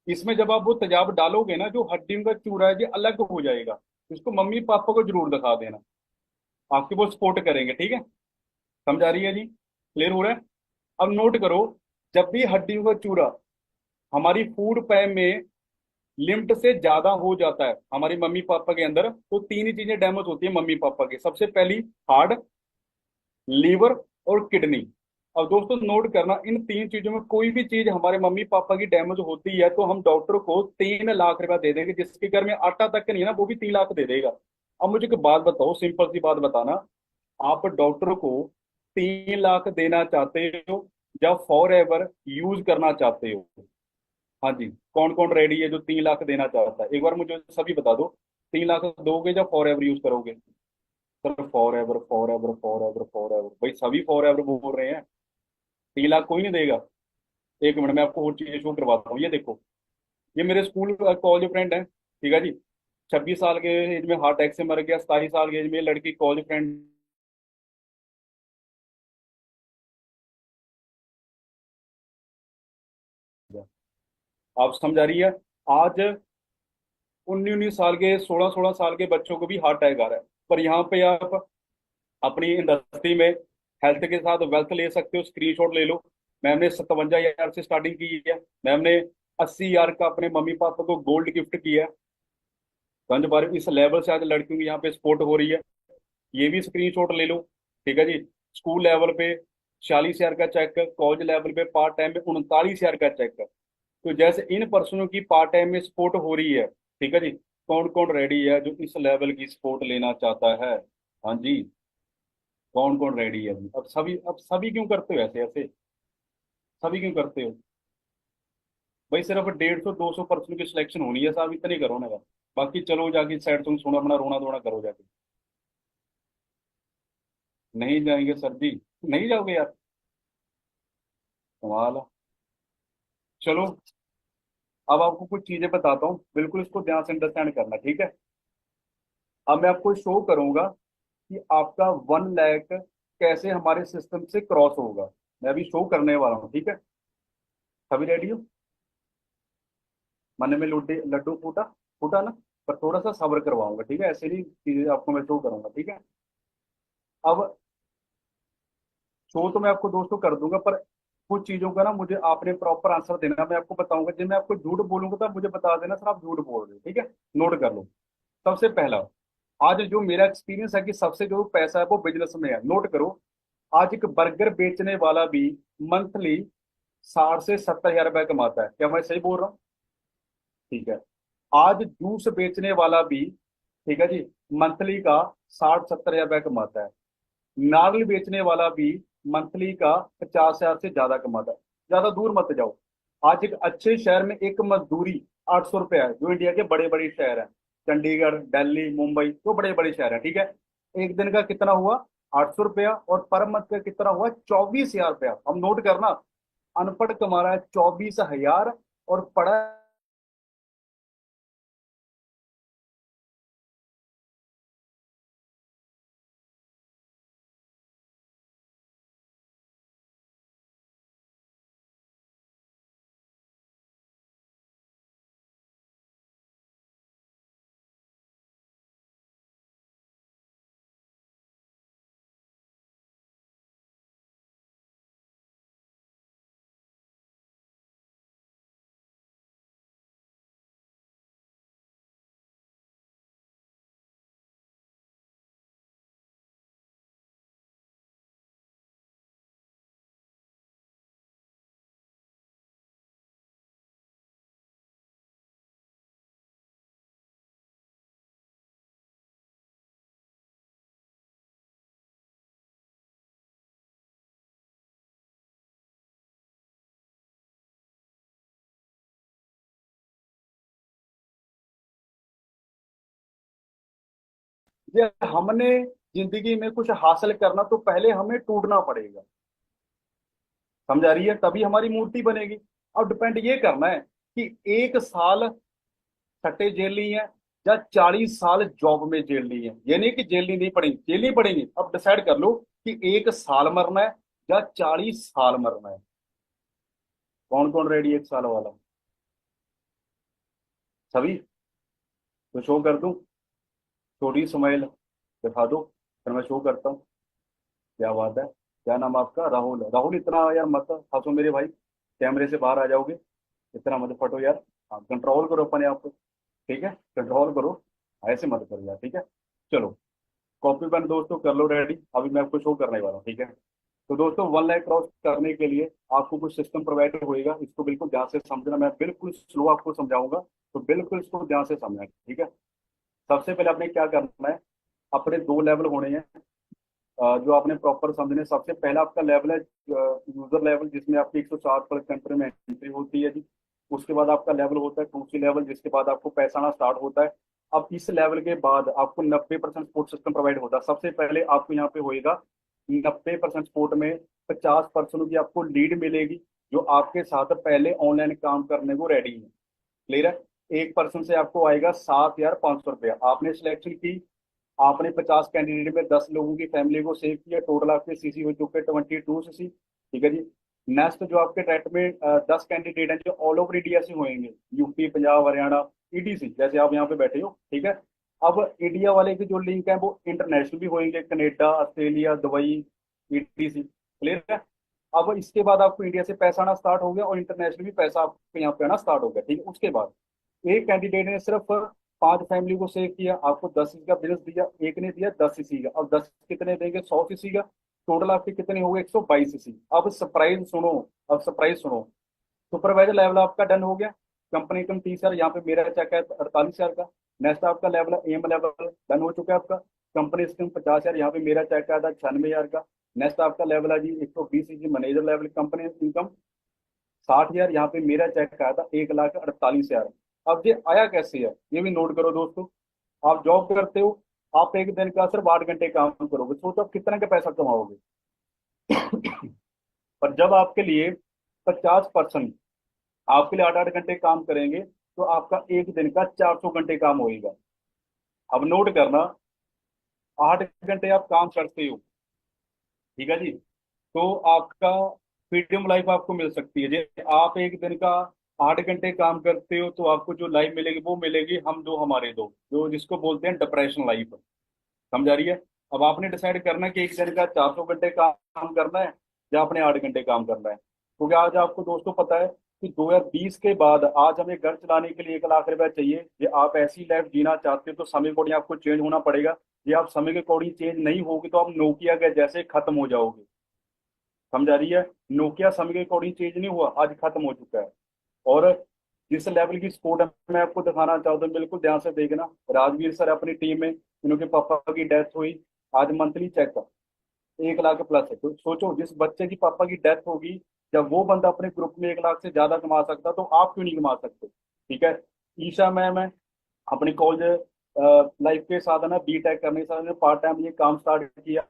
इसमें जब आप वो तेजाब डालोगे ना, जो हड्डियों का चूरा है ये अलग हो जाएगा। इसको मम्मी पापा को जरूर दिखा देना, आपके वो सपोर्ट करेंगे, ठीक है। समझ आ रही है जी? क्लियर हो रहा है? अब नोट करो, जब भी हड्डियों का चूरा हमारी फूड पैम में लिमिट से ज्यादा हो जाता है हमारी मम्मी पापा के अंदर, तो तीन ही चीजें डैमेज होती है मम्मी पापा की। सबसे पहली हार्ट, लीवर और किडनी। अब दोस्तों नोट करना, इन तीन चीजों में कोई भी चीज हमारे मम्मी पापा की डैमेज होती है तो हम डॉक्टर को 3 लाख रुपया दे देंगे। जिसके घर में आटा तक नहीं है ना, वो भी 3 लाख दे देगा। अब मुझे एक बात बताओ, सिंपल सी बात बताना, आप डॉक्टर को 3 लाख देना चाहते हो या फॉर एवर यूज करना चाहते हो? हाँ जी, कौन कौन रेडी है जो 3 लाख देना चाहता है, एक बार मुझे सभी बता दो। 3 लाख दोगे या फॉर एवर यूज करोगे? Sir for ever, for ever, for ever, for ever, भाई सभी फॉर एवर बोल रहे हैं। 3 लाख कोई नहीं देगा। एक मिनट में आपको और चीजें शो करवाता हूँ, ये देखो। ये मेरे स्कूल कॉलेज फ्रेंड है, ठीक है जी। 26 साल के एज में हार्ट अटैक से मर गया, 27 साल के एज में लड़की कॉलेज फ्रेंड। आप समझ आ रही है? आज 19 19 साल के, 16 16 साल के बच्चों को भी हार्ट अटैक आ रहा है। पर यहाँ पे आप अपनी इंडस्ट्री में हेल्थ के साथ वेल्थ ले सकते हो, स्क्रीनशॉट ले लो। मैम ने 57 हजार से स्टार्टिंग की है। मैम ने 80 हजार का अपने मम्मी पापा को गोल्ड गिफ्ट किया है। समझ पा रहे हो? इस लेवल से आज लड़कियों की यहाँ पे सपोर्ट हो रही है। ये भी स्क्रीनशॉट ले लो, ठीक है जी। स्कूल लेवल पे 46 हजार का चेक, कॉलेज लेवल पे पार्ट टाइम में 39 हजार का चेक। तो जैसे इन पर्सनों की पार्ट टाइम में सपोर्ट हो रही है, ठीक है जी। कौन कौन रेडी है जो इस लेवल की सपोर्ट लेना चाहता है? हाँ जी, कौन कौन रेडी है अभी? अब सभी क्यों करते हो ऐसे ऐसे? सभी क्यों करते हो? भाई सिर्फ 150 200 पर्सन की सिलेक्शन होनी है साहब, इतने करो ना यार। बाकी चलो जाके सैड तुम सुनो, अपना रोना धोना करो जाके। नहीं जाएंगे सर जी? नहीं जाओगे यार? कमाल है। चलो, अब आपको कुछ चीजें बताता हूँ, बिल्कुल इसको ध्यान से अंडरस्टैंड करना, ठीक है। अब मैं आपको शो करूंगा कि आपका 1 लाख कैसे हमारे सिस्टम से क्रॉस होगा। मैं अभी शो करने वाला हूँ, ठीक है। सभी रेडी हो? मन में लड्डू लड्डू फूटा, फूटा ना। पर थोड़ा सा सब्र करवाऊंगा, ठीक है, ऐसे नहीं चीजें आपको मैं शो करूंगा, ठीक है। अब शो तो मैं आपको दोस्तों कर दूंगा, पर कुछ चीजों का ना मुझे आपने प्रॉपर आंसर देना। मैं आपको बताऊंगा, जब मैं आपको झूठ बोलूंगा तो आप मुझे बता देना सर आप झूठ बोल रहे हो, ठीक है। नोट कर लो। सबसे पहला, आज जो मेरा एक्सपीरियंस है कि सबसे जो पैसा है वो बिजनेस में है, नोट करो। आज एक बर्गर बेचने वाला भी मंथली 60 से 70 हजार रुपया कमाता है। क्या मैं सही बोल रहा हूँ? ठीक है। आज जूस बेचने वाला भी, ठीक है जी, मंथली का 60 70 हजार रुपया कमाता है। नारियल बेचने वाला भी मंथली का 50 हजार से ज्यादा कमाता है। ज्यादा दूर मत जाओ। आज एक अच्छे शहर में एक मजदूरी 800 रुपया है, जो इंडिया के बड़े बड़े शहर हैं, चंडीगढ़, दिल्ली, मुंबई, तो बड़े बड़े शहर हैं, ठीक है। एक दिन का कितना हुआ? 800 रुपया। और पर मंथ का कितना हुआ? 24,000 रुपया। अब नोट करना, अनपढ़ कमा रहा है 24,000 और पढ़ा ये हमने जिंदगी में कुछ हासिल करना तो पहले हमें टूटना पड़ेगा। समझ आ रही है? तभी हमारी मूर्ति बनेगी। अब डिपेंड ये करना है कि 1 साल सट्टे झेलनी है या 40 साल जॉब में झेलनी है। ये नहीं कि झेलनी नहीं पड़ेगी, झेलनी पड़ेगी। अब डिसाइड कर लो कि 1 साल मरना है या 40 साल मरना है। कौन कौन रेडी 1 साल वाला? सभी? तो शो कर दूं? छोटी स्माइल दिखा दो, फिर मैं शो करता हूँ। क्या बात है? क्या नाम आपका? राहुल। राहुल इतना यार मत हंसो मेरे भाई, कैमरे से बाहर आ जाओगे। इतना मत फटो यार। हाँ, कंट्रोल करो अपने आप को। ठीक है, कंट्रोल करो। ऐसे मत करो यार, ठीक है। चलो, कॉपी पेन दोस्तों कर लो रेडी, अभी मैं आपको शो करने वाला हूँ, ठीक है। तो दोस्तों 1 लाख क्रॉस करने के लिए आपको कुछ सिस्टम प्रोवाइड होएगा, इसको बिल्कुल ध्यान से समझना। मैं बिल्कुल स्लो आपको समझाऊंगा, तो बिल्कुल इसको ध्यान से समझना, ठीक है। सबसे पहले आपने क्या करना है, अपने 2 लेवल होने हैं, जो आपने प्रॉपर समझने। सबसे पहला आपका लेवल है यूजर लेवल, जिसमें आपकी 104 पर कंट्री में एंट्री होती है जी। उसके बाद आपका लेवल होता है 2C लेवल, जिसके बाद आपको पैसा आना स्टार्ट होता है। अब इस लेवल के बाद आपको 90% सपोर्ट सिस्टम प्रोवाइड होता है। सबसे पहले आपको यहाँ पे होएगा 90% सपोर्ट में 50% की आपको लीड मिलेगी, जो आपके साथ पहले ऑनलाइन काम करने को रेडी है। क्लियर है? 1 पर्सन से आपको आएगा 7,500 रुपया। आपने सिलेक्शन की, आपने 50 कैंडिडेट में 10 लोगों की फैमिली को सेव किया, टोटल आपके सीसी हो चुके 22 सीसी। ठीक है जी। नेक्स्ट जो आपके ट्रैक में 10 कैंडिडेट हैं, जो ऑल ओवर इंडिया से होंगे, यूपी, पंजाब, हरियाणा, ईटीसी, जैसे आप यहाँ पे बैठे हो, ठीक है। अब इंडिया वाले के जो लिंक है वो इंटरनेशनल भी होंगे, Canada, Australia, Dubai, etc. Clear है? अब इसके बाद आपको इंडिया से पैसा आना स्टार्ट हो गया और इंटरनेशनल भी पैसा आपको यहाँ पे आना स्टार्ट हो गया, ठीक है। उसके बाद एक कैंडिडेट ने सिर्फ 5 फैमिली को सेव किया, आपको 10 सीसी का बिजनेस दिया, एक ने दिया 10 सीसी का। अब 10 कितने देंगे? 100 सीसी का। टोटल आपके कितने हो गए? 122 सीसी। अब सरप्राइज सुनो, अब सरप्राइज सुनो। सुपरवाइजर लेवल आपका डन हो गया। कंपनी इनकम 30,000, यहाँ पे मेरा चेक है 48,000 का। नेक्स्ट आपका लेवल है एम लेवल, डन हो चुका है आपका। कंपनी इनकम 50,000, यहाँ पे मेरा चेक आया था 96,000 का। नेक्स्ट आपका लेवल है जी 120 मैनेजर लेवल, कंपनी इनकम 60,000, यहाँ पे मेरा चेक आया था 1,48,000। अब ये आया कैसे है ये भी नोट करो दोस्तों। आप जॉब करते हो, आप एक दिन का सिर्फ 8 घंटे काम करोगे, सोचो आप कितना का पैसा कमाओगे। पर जब आपके लिए 50% आपके लिए 8 8 घंटे काम करेंगे, तो आपका एक दिन का 400 घंटे काम होएगा। अब नोट करना, 8 घंटे आप काम करते हो, ठीक है जी, तो आपका फ्रीडम लाइफ आपको मिल सकती है। जैसे आप एक दिन का 8 घंटे काम करते हो, तो आपको जो लाइफ मिलेगी वो मिलेगी हम दो हमारे दो, जो जिसको बोलते हैं डिप्रेशन लाइफ। समझ आ रही है? अब आपने डिसाइड करना है कि एक दिन का 400 घंटे काम करना है या आपने 8 घंटे काम करना है। क्योंकि आज आपको दोस्तों पता है कि 2020 के बाद आज हमें घर चलाने के लिए 1 लाख रुपया चाहिए। ये आप ऐसी लाइफ जीना चाहते हो तो समय अकॉर्डिंग आपको चेंज होना पड़ेगा। ये आप समय के अकॉर्डिंग चेंज नहीं होगी तो आप नोकिया के जैसे खत्म हो जाओगे। समझ आ रही है? नोकिया समय के अकॉर्डिंग चेंज नहीं हुआ, आज खत्म हो चुका है। और जिस लेवल की सपोर्ट मैं आपको दिखाना चाहता हूँ, बिल्कुल ध्यान से देखना। राजवीर सर अपनी टीम में, इनके पापा की डेथ हुई, आज मंथली चेक 1 लाख प्लस है। तो सोचो, जिस बच्चे की पापा की डेथ होगी, जब वो बंदा अपने ग्रुप में 1 लाख से ज्यादा कमा सकता, तो आप क्यों नहीं कमा सकते? ठीक है। ईशा मैम है, अपनी कॉलेज लाइफ के साथ है ना, बीटेक करने के साथ पार्ट टाइम ये काम स्टार्ट किया,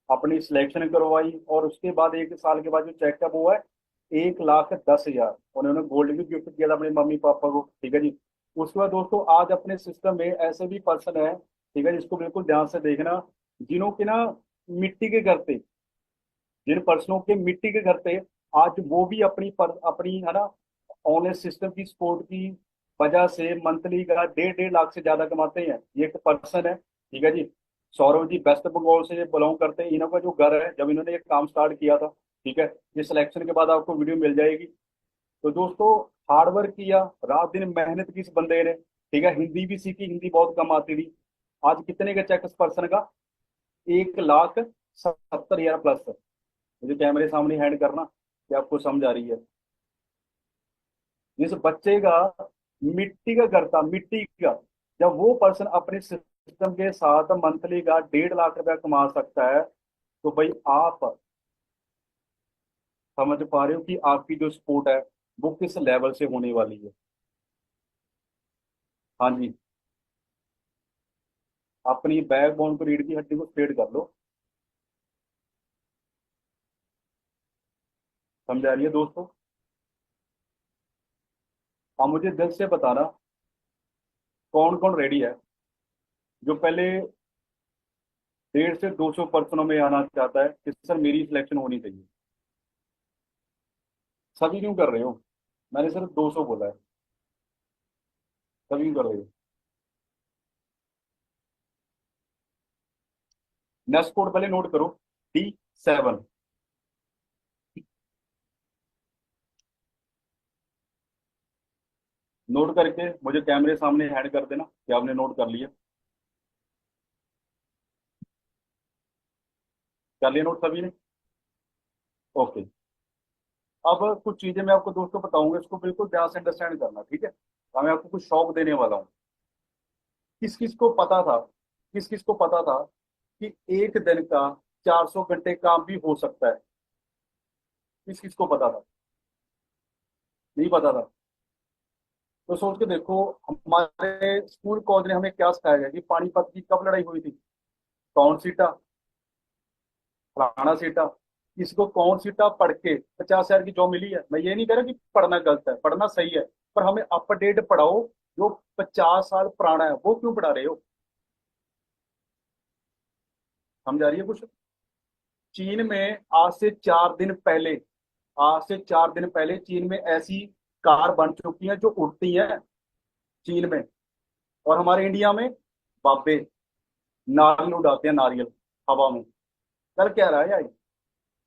अपनी सिलेक्शन करवाई, और उसके बाद 1 साल के बाद जो चेकअप हुआ है, 1,10,000 उन्होंने गोल्ड भी गिफ्ट किया था अपने मम्मी पापा को। ठीक है जी। उसके बाद दोस्तों आज अपने सिस्टम में ऐसे भी पर्सन है, ठीक है, जिसको बिल्कुल ध्यान से देखना, जिन्हों के ना मिट्टी के घर थे, जिन पर्सनों के मिट्टी के घर थे, आज वो भी अपनी है ना ऑनलाइन सिस्टम की सपोर्ट की वजह से मंथली का 1.5 लाख से ज्यादा कमाते हैं। ये एक पर्सन है, ठीक है जी। सौरभ जी वेस्ट बंगाल से बिलोंग करते हैं। इन्हों का जो घर है, जब इन्होंने ये काम स्टार्ट किया था, ठीक है, ये सिलेक्शन के बाद आपको वीडियो मिल जाएगी। तो दोस्तों हार्ड वर्क किया, रात दिन मेहनत की इस बंदे ने, ठीक है, हिंदी भी सीखी, हिंदी बहुत कम आती थी। आज कितने का चेक इस पर्सन का? 1,70,000 प्लस। मुझे कैमरे सामने हैंड करना कि आपको समझ आ रही है। जिस बच्चे का मिट्टी का घर था, मिट्टी का, जब वो पर्सन अपने सिस्टम के साथ मंथली का 1.5 लाख रुपया कमा सकता है, तो भाई आप समझ पा रहे हो कि आपकी जो सपोर्ट है वो किस लेवल से होने वाली है। हाँ जी। अपनी बैकबोन को, रीढ़ की हड्डी को स्ट्रेट कर लो। समझ आ रही है दोस्तों? आप मुझे दिल से बताना, कौन कौन रेडी है जो पहले 150 से 200 पर्सनों में आना चाहता है कि सर मेरी सिलेक्शन होनी चाहिए। सभी क्यों कर रहे हो? मैंने सिर्फ 200 बोला है। सभी क्यों कर रहे हो? नेक्स्ट कोड पहले नोट करो, D7। नोट करके मुझे कैमरे सामने हैंड कर देना कि आपने नोट कर लिया। कर लिया नोट सभी ने? ओके। अब कुछ चीजें मैं आपको दोस्तों बताऊंगा, इसको बिल्कुल ध्यान से अंडरस्टैंड करना, ठीक है? अब मैं आपको कुछ शौक देने वाला हूँ। किस किस को पता था, किस किस को पता था कि एक दिन का 400 घंटे काम भी हो सकता है? किस किस को पता था? नहीं पता था? तो सोच के देखो, हमारे स्कूल कॉलेज ने हमें क्या सिखाया गया कि पानीपत की कब लड़ाई हुई थी? कौन सीटा? फलाना सीटा। इसको कौन सीटा पढ़ के 50,000 की जॉब मिली है? मैं ये नहीं कह रहा कि पढ़ना गलत है, पढ़ना सही है, पर हमें अपडेट पढ़ाओ। जो 50 साल पुराना है वो क्यों पढ़ा रहे हो? समझ आ रही है कुछ? चीन में आज से 4 दिन पहले चीन में ऐसी कार बन चुकी है जो उड़ती है, चीन में। और हमारे इंडिया में बाबे नारियल उड़ाते हैं, नारियल हवा में। कल क्या रहा है यार?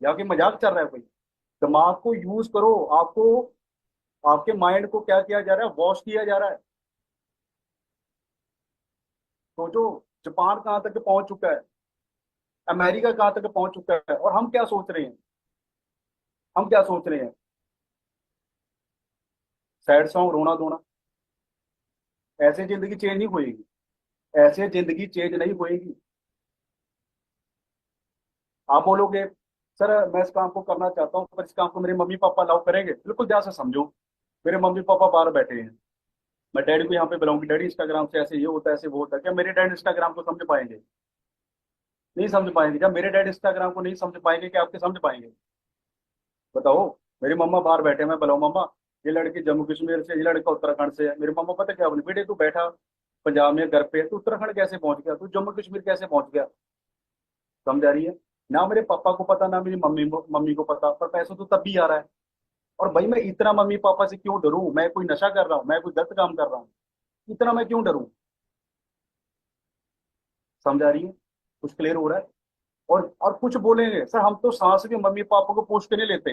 यहाँ की मजाक चल रहा है कोई? दिमाग को यूज करो। आपको, आपके माइंड को क्या किया जा रहा है? वॉश किया जा रहा है। सोचो, जापान कहाँ तक पहुंच चुका है, अमेरिका कहाँ तक पहुंच चुका है, और हम क्या सोच रहे हैं? हम क्या सोच रहे हैं? सैड सॉन्ग, रोना धोना। ऐसे जिंदगी चेंज नहीं होएगी। ऐसे जिंदगी चेंज नहीं होएगी। आप बोलोगे सर मैं इस काम को करना चाहता हूँ, पर इस काम को मेरे मम्मी पापा अलाउ करेंगे? बिल्कुल ध्यान से समझो। मेरे मम्मी पापा बाहर बैठे हैं, मैं डैडी को यहाँ पे बुलाऊंगी, डैडी इंस्टाग्राम से ऐसे ये होता है, ऐसे वो होता है, क्या मेरे डैड इंस्टाग्राम को समझ पाएंगे? नहीं समझ पाएंगे। जब मेरे डैड इंस्टाग्राम को नहीं समझ पाएंगे, क्या आपके समझ पाएंगे? बताओ। मेरी मम्मा बाहर बैठे हैं, मैं बुलाऊं मम्मा, ये लड़की जम्मू कश्मीर से, ये लड़का उत्तराखंड से है। मेरी मम्मा पता क्या बोली? बेटे तू बैठा पंजाब में घर पे, तू उत्तराखंड कैसे पहुंच गया, तू जम्मू कश्मीर कैसे पहुंच गया? समझ आ रही है? ना मेरे पापा को पता, ना मेरी मम्मी को पता, पर पैसा तो तब भी आ रहा है। और भाई मैं इतना मम्मी पापा से क्यों डरूं? मैं कोई नशा कर रहा हूँ, मैं कोई गलत काम कर रहा हूँ? इतना मैं क्यों डरूं? समझ आ रही है? कुछ क्लियर हो रहा है? और कुछ बोलेंगे सर हम तो सांस भी मम्मी पापा को पूछ के नहीं लेते।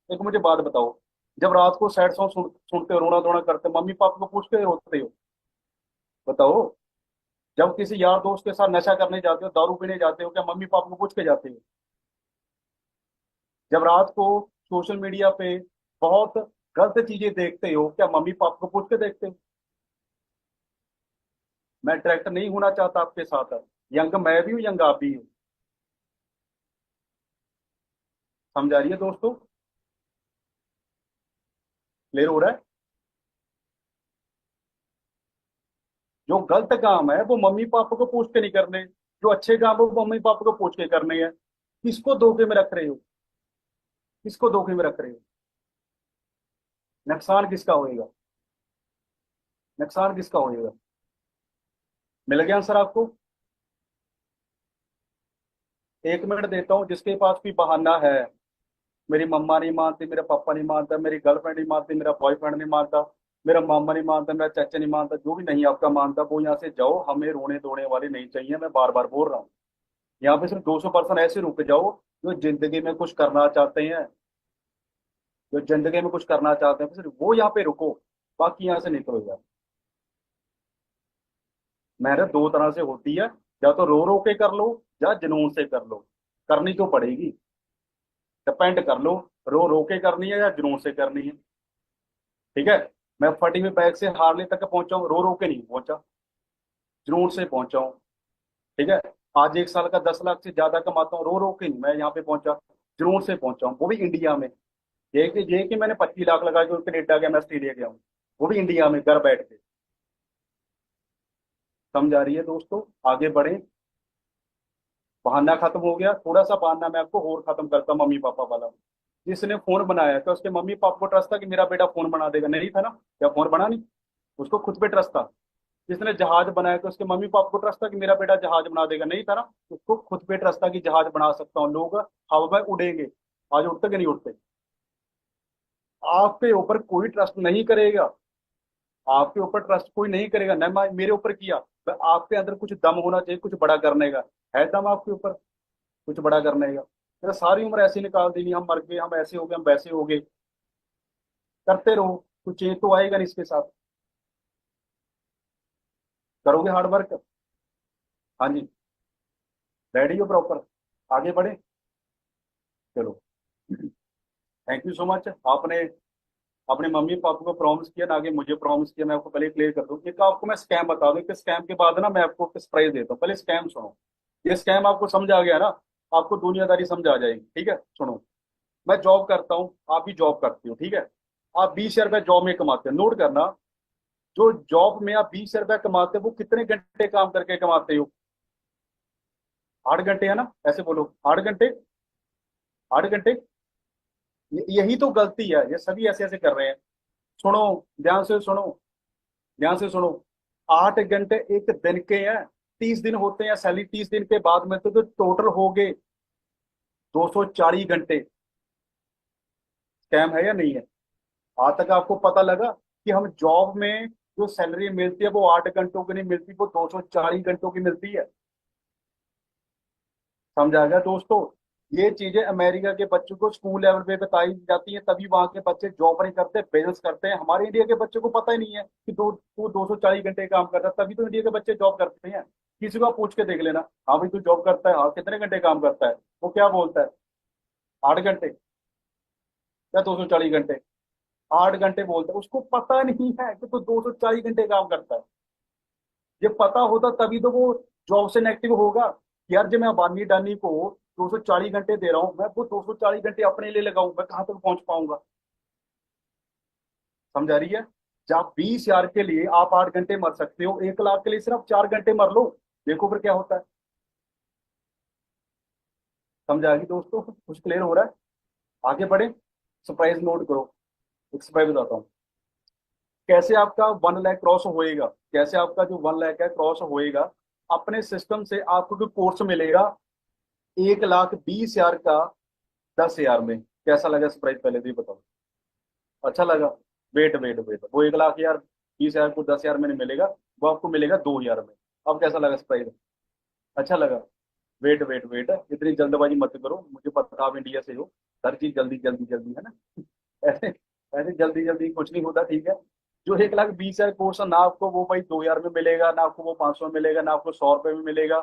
एक मुझे बात बताओ, जब रात को सैड सॉन्ग सुनते हो, रोना धोना करते हो, मम्मी पापा को पूछ के रोते हो? बताओ। जब किसी यार दोस्त के साथ नशा करने जाते हो, दारू पीने जाते हो, क्या मम्मी पापा को पूछ के जाते हो? जब रात को सोशल मीडिया पे बहुत गलत चीजें देखते हो, क्या मम्मी पापा को पूछ के देखते हो? मैं ट्रैक्टर नहीं होना चाहता आपके साथ। यंग मैं भी हूँ, यंग आप भी हूँ। समझ आ रही है दोस्तों? क्लियर हो रहा है? जो गलत काम है वो मम्मी पापा को पूछ के नहीं करने, जो अच्छे काम है वो मम्मी पापा को पूछ के करने हैं। किसको धोखे में रख रहे हो? किसको धोखे में रख रहे हो? नुकसान किसका होएगा? नुकसान किसका होएगा? मिल गया आंसर आपको? 1 मिनट देता हूँ, जिसके पास भी बहाना है, मेरी मम्मा नहीं मानती, मेरा पापा नहीं मानता, मेरी गर्लफ्रेंड नहीं मानती, मेरा बॉयफ्रेंड नहीं मानता, मेरा मामा नहीं मानता, मेरा चाचा नहीं मानता, जो भी नहीं आपका मानता वो यहाँ से जाओ, हमें रोने धोने वाले नहीं चाहिए। मैं बार बार बोल रहा हूँ, यहाँ पे सिर्फ 200% ऐसे रुक जाओ जो जिंदगी में कुछ करना चाहते हैं, जो जिंदगी में कुछ करना चाहते हैं, सिर्फ वो यहाँ पे रुको, बाकी यहाँ से निकलो यार। मेहनत दो तरह से होती है, या तो रो रो के कर लो, या जुनून से कर लो, करनी तो पड़ेगी। डिपेंड कर लो, रो रो के करनी है या जुनून से करनी है। ठीक है, मैं फटी हुई बैग से हारले तक पहुंचा हूँ, रो रो के नहीं पहुंचा, जुनून से पहुंचा हूँ। ठीक है, आज 1 साल का 10 लाख से ज्यादा कमाता हूँ, रो रो के नहीं मैं यहाँ पे पहुंचा, जुनून से पहुंचा हूँ, वो भी इंडिया में। ये कि मैंने 25 लाख लगा के कनेडा गया, मैं ऑस्ट्रेलिया गया हूँ, वो भी इंडिया में घर बैठ के। समझ आ रही है दोस्तों? आगे बढ़े। बहाना खत्म हो गया, थोड़ा सा बहाना मैं आपको और खत्म करता हूं, मम्मी पापा वाला। जिसने फोन बनाया था उसके मम्मी पापा को ट्रस्ट था कि मेरा बेटा फोन बना देगा? नहीं था ना, क्या फोन बना नहीं? उसको खुद पे ट्रस्ट था। जिसने जहाज बनाया था उसके मम्मी पापा को ट्रस्ट था कि मेरा बेटा जहाज बना देगा? नहीं था ना, उसको खुद पे ट्रस्ट था कि जहाज बना सकता हूँ, लोग हवा में उड़ेंगे। आज उड़ते कि नहीं उड़ते? आपके ऊपर कोई ट्रस्ट नहीं करेगा, आपके ऊपर ट्रस्ट कोई नहीं करेगा ना, मेरे ऊपर किया। तो आपके अंदर कुछ दम होना चाहिए, कुछ बड़ा करने का। है दम आपके ऊपर कुछ बड़ा करने का? मेरा सारी उम्र ऐसे ही निकाल देनी, हम मर गए, हम ऐसे हो गए, हम वैसे हो गए, करते रहो, कुछ चेंज तो आएगा नहीं इसके साथ। करोगे हार्ड वर्क? हाँ जी, रेडी हो प्रॉपर? आगे बढ़े, चलो। Thank you so much. आपने अपने मम्मी पापा को प्रॉमिस किया ना, आगे मुझे प्रॉमिस किया। मैं आपको पहले क्लियर कर दूं, एक आपको मैं स्कैम बता दूं कि स्कैम के बाद ना मैं आपको सरप्राइज देता हूँ। पहले स्कैम सुनो, ये स्कैम आपको समझ आ गया ना, आपको दुनियादारी समझ आ जाएगी। ठीक है, सुनो। मैं जॉब करता हूँ, आप भी जॉब करती हो, ठीक है। आप 20 रुपए जॉब में कमाते हो, नोट करना। जो जॉब में आप 20 रुपए कमाते हो वो कितने घंटे काम करके कमाते हो? 8 घंटे है ना, ऐसे बोलो, 8 घंटे। 8 घंटे। यही तो गलती है, ये सभी ऐसे ऐसे कर रहे हैं। सुनो, ध्यान से सुनो, ध्यान से सुनो। 8 घंटे एक दिन के हैं, 30 दिन होते हैं सैलरी, 30 दिन के बाद में तो टोटल हो गए 240 घंटे। स्कैम है या नहीं है? आज तक आपको पता लगा कि हम जॉब में जो सैलरी मिलती है वो 8 घंटों की नहीं मिलती, वो 240 घंटों की मिलती है। समझ आ गया दोस्तों? ये चीजें अमेरिका के बच्चों को स्कूल लेवल पे बताई जाती हैं, तभी वहां के बच्चे जॉब नहीं करते, बिजनेस करते हैं। हमारे इंडिया के बच्चों को पता ही नहीं है कि तू 240 घंटे काम कर रहा है, तभी तो इंडिया के बच्चे जॉब करते हैं। किसी को आप पूछ के देख लेना, हाँ भाई तू जॉब करता है, हाँ कितने घंटे काम करता है, वो क्या बोलता है? 8 घंटे या 240 घंटे? 8 घंटे बोलता है, उसको पता नहीं है कि तू 240 घंटे काम करता है। ये पता होता तभी तो वो जॉब से नेगेटिव होगा कि यार जब मैं अबानी अडानी को 240 घंटे दे रहा हूँ, मैं वो 240 घंटे अपने लिए लगाऊं, मैं कहाँ तक पहुंच पाऊंगा? समझ आ रही है? जब 20 हजार के लिए आप 8 घंटे मर सकते हो, 1 लाख के लिए सिर्फ 4 घंटे मर लो, देखो फिर क्या होता है। समझ आ गई दोस्तों? कुछ क्लियर हो रहा है? आगे बढ़े। सरप्राइज नोट करो, एक सरप्राइज बताता हूँ। कैसे आपका 1 लाख क्रॉस होएगा, कैसे आपका जो 1 लाख है क्रॉस होएगा। अपने सिस्टम से आपको जो कोर्स मिलेगा 1,20,000 का 10 हजार में। कैसा लगा सरप्राइज, पहले तो ये बताओ। अच्छा लगा? वेट वेट वेट, वो 1,20,000 को 10 हजार में नहीं मिलेगा, वो आपको मिलेगा 2 हजार में। अब कैसा लगा सरप्राइज? अच्छा लगा? वेट वेट वेट, इतनी जल्दबाजी मत करो, मुझे पता आप इंडिया से हो, हर चीज जल्दी जल्दी जल्दी है ना। ऐसे ऐसे जल्दी जल्दी कुछ नहीं होता, ठीक है। जो 1,20,000 कोर्स है ना, आपको वो भाई 2 हजार में मिलेगा ना, आपको वो 500 में मिलेगा ना, आपको 100 रुपये में मिलेगा,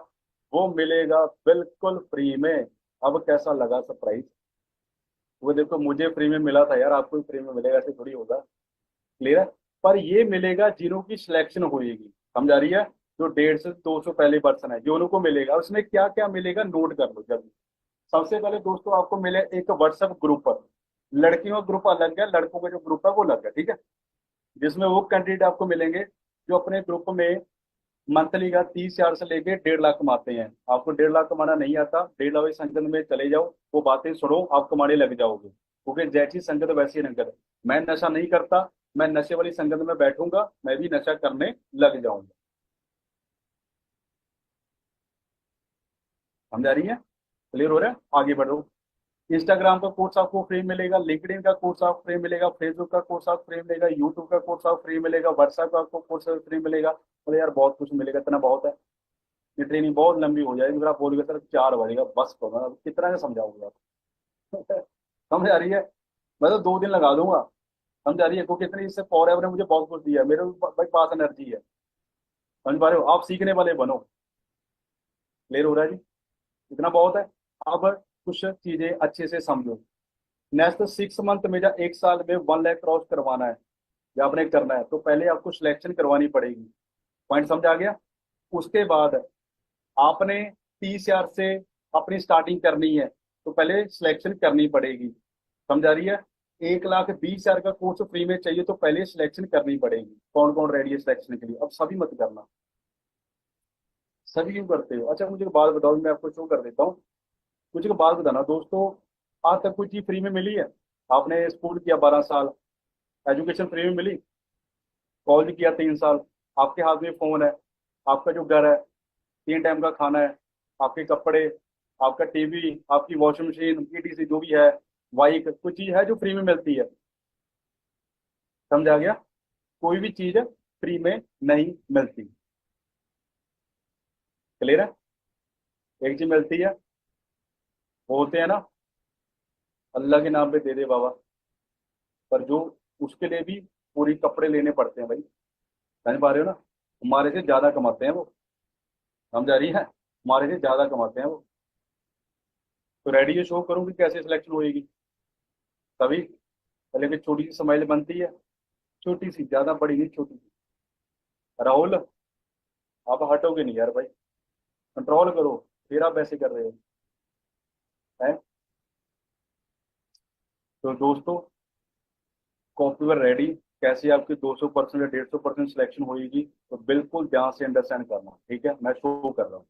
वो मिलेगा बिल्कुल फ्री में। अब कैसा लगा सरप्राइज? वो देखो, मुझे फ्री में मिला था यार, आपको भी फ्री में मिलेगा, ऐसे थोड़ी होगा। क्लियर है? पर ये मिलेगा जिन्हों की सिलेक्शन होगी। समझ आ रही है? जो 150 से 200 पहले पर्सन है, जो उनको मिलेगा। उसमें क्या क्या मिलेगा नोट कर लो जल्दी। सबसे पहले दोस्तों आपको मिले एक व्हाट्सएप ग्रुप। लड़कियों का ग्रुप अलग है, लड़कों का जो ग्रुप है वो अलग है, ठीक है। जिसमें वो कैंडिडेट आपको मिलेंगे जो अपने ग्रुप में मंथली का 30,000 से लेके 1.5 लाख कमाते हैं। आपको 1.5 लाख कमाना नहीं आता, 1.5 लाख वाली संगत में चले जाओ, वो बातें सुनो, आप कमाने लग जाओगे, क्योंकि जैसी संगत वैसी रंगत। मैं नशा नहीं करता, मैं नशे वाली संगत में बैठूंगा, मैं भी नशा करने लग जाऊंगा। समझ आ रही है? क्लियर हो रहा है? आगे बढ़ो। इंस्टाग्राम का कोर्स आपको फ्री मिलेगा, लिंक्डइन का कोर्स आपको फ्री मिलेगा, फेसबुक का कोर्स आपको फ्री मिलेगा, यूट्यूब का कोर्स आपको फ्री मिलेगा, व्हाट्सएप का आपको कोर्स फ्री मिलेगा। बोले यार बहुत कुछ मिलेगा, इतना बहुत है? ये ट्रेनिंग बहुत लंबी हो जाएगी, फिर आप बोलोगे सर 4 बजेगा, बस करो ना, अब कितना का समझाओगे आप? समझ आ रही है? मैं तो 2 दिन लगा दूंगा। समझ आ रही है? क्योंकि इतनी इससे फॉर ने मुझे बहुत कुछ दिया है, मेरे भाई पास एनर्जी है। समझ पा रहे हो? आप सीखने वाले बनो। क्लियर हो रहा है जी? इतना बहुत है। अब कुछ चीजें अच्छे से समझो। नेक्स्ट 6 मंथ में या 1 साल में 1 लाख क्रॉस करवाना है या आपने करना है, तो पहले आपको सिलेक्शन करवानी पड़ेगी। पॉइंट समझ आ गया? उसके बाद आपने 30,000 से अपनी स्टार्टिंग करनी है, तो पहले सिलेक्शन करनी पड़ेगी। समझ आ रही है? 1,20,000 का कोर्स फ्री में चाहिए, तो पहले सिलेक्शन करनी पड़ेगी। कौन कौन रेडी है सिलेक्शन के लिए? अब सभी मत करना। सभी क्यों करते हो? अच्छा मुझे एक बात बताओ, मैं आपको शो कर देता हूँ। मुझे एक बात बताना दोस्तों, आज तक कोई चीज फ्री में मिली है? आपने स्कूल किया 12 साल, एजुकेशन फ्री में मिली? कॉलेज किया 3 साल, आपके हाथ में फोन है, आपका जो घर है, 3 टाइम का खाना है, आपके कपड़े, आपका टीवी, आपकी वॉशिंग मशीन, ईटीसी जो भी है, बाइक, कुछ चीज है जो फ्री में मिलती है? समझ आ गया? कोई भी चीज फ्री में नहीं मिलती। क्लियर है? एक चीज मिलती है, वो होते हैं ना, अल्लाह के नाम पे दे दे बाबा, पर जो उसके लिए भी पूरी कपड़े लेने पड़ते हैं भाई। समझ पा रहे हो ना? हमारे से ज्यादा कमाते हैं वो। समझ आ रही है? हमारे से ज्यादा कमाते हैं वो। तो रेडी है, शो करूँ कि कैसे सिलेक्शन होएगी? तभी पहले कि छोटी सी स्माइल बनती है, छोटी सी, ज्यादा बड़ी नहीं, छोटी सी। राहुल, आप हटोगे नहीं यार भाई, कंट्रोल करो। फिर आप ऐसे कर रहे हो हैं? तो दोस्तों, कॉपी पर रेडी, कैसे आपकी 200% या 150% सिलेक्शन होगी, तो बिल्कुल ध्यान से अंडरस्टैंड करना, ठीक है? मैं शो कर रहा हूँ।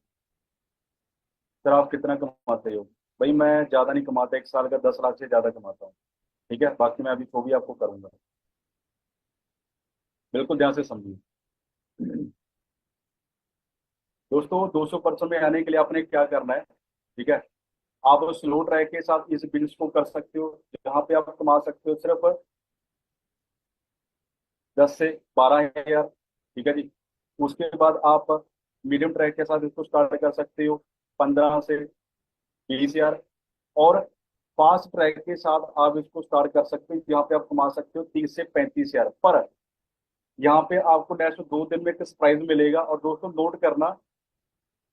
सर आप कितना कमाते हो? भाई मैं ज्यादा नहीं कमाता, 1 साल का 10 लाख से ज्यादा कमाता हूँ। ठीक है, बाकी मैं अभी शो भी आपको करूंगा। बिल्कुल ध्यान से समझिए। दोस्तों 200% में आने के लिए आपने क्या करना है? ठीक है, आप स्लो ट्रैक के साथ इस बिजनेस को कर सकते हो, जहाँ पे आप कमा सकते हो सिर्फ 10 से 12 हजार। ठीक है जी। उसके बाद आप मीडियम ट्रैक के साथ इसको स्टार्ट कर सकते हो 15 से 20 हजार। और फास्ट ट्रैक के साथ आप इसको स्टार्ट कर सकते हो, जहाँ पे आप कमा सकते हो 30 से 35 हजार पर। यहाँ पे आपको नेक्स्ट 2 दिन में एक सरप्राइज मिलेगा। और दोस्तों नोट करना,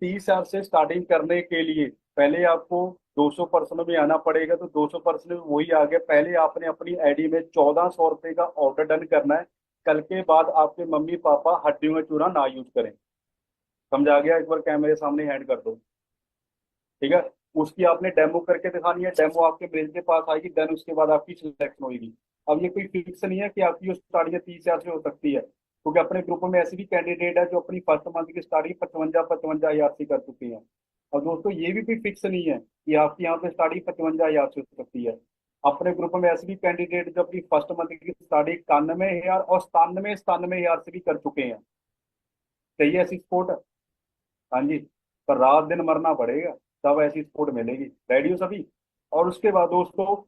30 हजार से स्टार्टिंग करने के लिए पहले आपको 200% में आना पड़ेगा। तो 200% में वही आ गया, पहले आपने अपनी आईडी में 1,400 रुपये का ऑर्डर डन करना है। कल के बाद आपके मम्मी पापा हड्डियों में चूरा ना यूज करें। समझ आ गया? एक बार कैमरे सामने हैंड कर दो। ठीक है? उसकी आपने डेमो करके दिखानी है, डेमो आपके मेल के पास आएगी, देन उसके बाद आपकी सिलेक्शन होगी। अब ये कोई फिक्स नहीं है कि आपकी स्टार्टिंग 30 हजार से हो सकती है, क्योंकि अपने ग्रुप में ऐसे भी कैंडिडेट है जो अपनी फर्स्ट मंथ की स्टार्टिंग 55-55 हजार से कर चुके हैं। और दोस्तों ये भी कोई फिक्स नहीं है कि आपकी यहाँ पे स्टार्टिंग 55 हजार से हो सकती है। अपने ग्रुप में ऐसे भी कैंडिडेट जो अपनी फर्स्ट मंथ की स्टार्टिंग 91 हजार और 97 97 हजार से भी कर चुके हैं। चाहिए ऐसी सपोर्ट? हाँ जी। पर रात दिन मरना पड़ेगा, तब ऐसी सपोर्ट मिलेगी। रेडी हो सभी? और उसके बाद दोस्तों,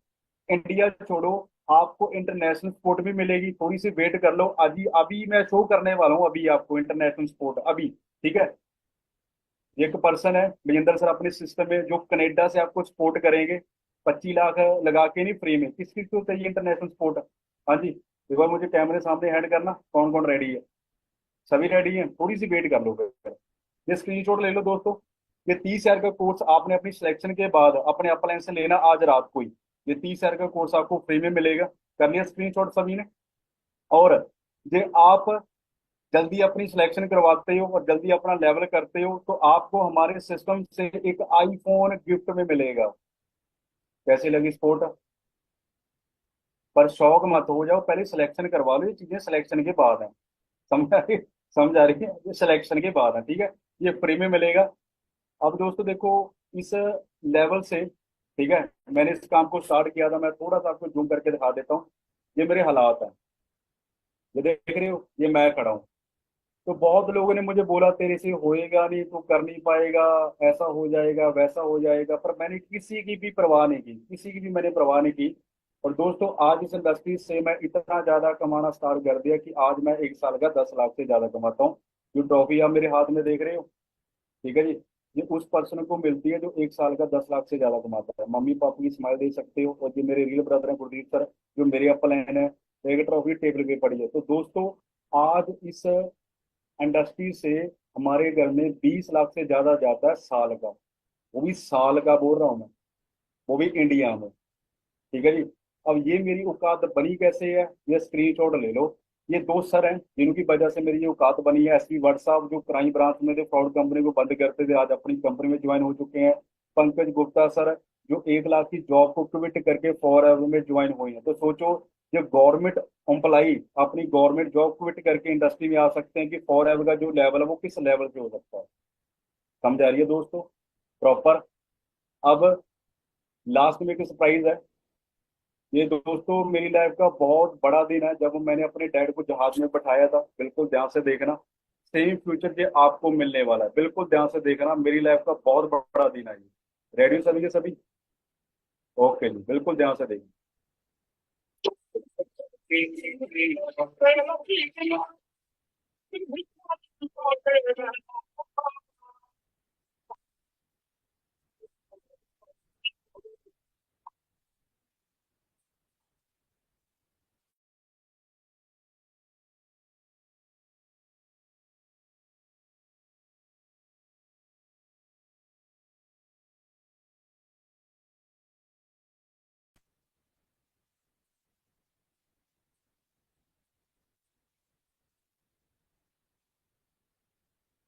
इंडिया छोड़ो, आपको इंटरनेशनल सपोर्ट भी मिलेगी, थोड़ी सी वेट कर लो। अभी अभी मैं शो करने वाला हूँ अभी आपको इंटरनेशनल सपोर्ट अभी। ठीक है? एक पर्सन है महेंद्र सर अपने सिस्टम में, जो कनेडा से आपको सपोर्ट करेंगे 25 लाख लगा के, नहीं फ्री में। किस किस को चाहिए इंटरनेशनल सपोर्ट? हाँ जी, एक बार मुझे कैमरे सामने हैंड करना, कौन कौन रेडी है? सभी रेडी हैं? थोड़ी सी वेट कर लो फिर। ये स्क्रीनशॉट ले लो दोस्तों। ये 30 हजार का कोर्स आपने अपनी सिलेक्शन के बाद अपने अपलाइन से लेना आज रात को ही। ये 30 हजार का कोर्स आपको फ्री में मिलेगा। कर लिया स्क्रीनशॉट सभी ने? और ये आप जल्दी अपनी सिलेक्शन करवाते हो और जल्दी अपना लेवल करते हो, तो आपको हमारे सिस्टम से एक आईफोन गिफ्ट में मिलेगा। कैसी लगी स्पोर्ट? पर शौक मत हो जाओ, पहले सिलेक्शन करवा लो, ये चीजें सिलेक्शन के बाद है। समझ आ रही? समझ आ रही है, ये सिलेक्शन के बाद है, ठीक है। ये फ्री में मिलेगा। अब दोस्तों देखो, इस लेवल से, ठीक है, मैंने इस काम को स्टार्ट किया था। मैं थोड़ा सा आपको जूम करके दिखा देता हूँ। ये मेरे हालात है, ये देख रहे हो, ये मैं खड़ा हूँ। तो बहुत लोगों ने मुझे बोला तेरे से होएगा नहीं, तू कर नहीं पाएगा, ऐसा हो जाएगा वैसा हो जाएगा, पर मैंने किसी की भी परवाह नहीं की, किसी की भी मैंने परवाह नहीं की। और दोस्तों आज इस इंडस्ट्री से मैं इतना ज्यादा कमाना स्टार्ट कर दिया कि आज मैं एक साल का 10 लाख से ज्यादा कमाता हूँ। जो ट्रॉफी आप मेरे हाथ में देख रहे हो, ठीक है जी, ये उस पर्सन को मिलती है जो एक साल का 10 लाख से ज्यादा कमाता है। मम्मी पापा की स्माइल देख सकते हो, और जो मेरे रियल ब्रदर हैं गुरदीप सर, जो मेरे अप्पल हैं, एक ट्रॉफी टेबल पे पड़ी है। तो दोस्तों आज इस इंडस्ट्री से हमारे घर में 20 लाख से ज्यादा जाता है साल का। वो भी साल का बोल रहा हूँ मैं, वो भी इंडिया में, ठीक है जी। अब ये मेरी औकात बनी कैसे है, ये स्क्रीनशॉट ले लो। ये दो सर हैं जिनकी वजह से मेरी ये औकात बनी है। एसपी भट्ट साहब जो क्राइम ब्रांच में थे, फ्रॉड कंपनी को बंद करते थे, आज अपनी कंपनी में ज्वाइन हो चुके हैं। पंकज गुप्ता सर जो 1 लाख की जॉब को क्विट करके फॉर एवर में ज्वाइन हुए हैं। तो सोचो, जो गवर्नमेंट एम्प्लाई अपनी गवर्नमेंट जॉब क्विट करके इंडस्ट्री में आ सकते हैं, कि फॉर एवर का जो लेवल है वो किस लेवल पे हो सकता है। समझ आ रही है दोस्तों, प्रॉपर। अब लास्ट में एक सरप्राइज है। ये दोस्तों मेरी लाइफ का बहुत बड़ा दिन है, जब मैंने अपने डैड को जहाज में बैठाया था। बिल्कुल ध्यान से देखना, सेम फ्यूचर जो आपको मिलने वाला है, बिल्कुल ध्यान से देखना। मेरी लाइफ का बहुत बड़ा दिन है ये। रेडियो सभी के सभी, ओके जी, बिल्कुल ध्यान से देखना।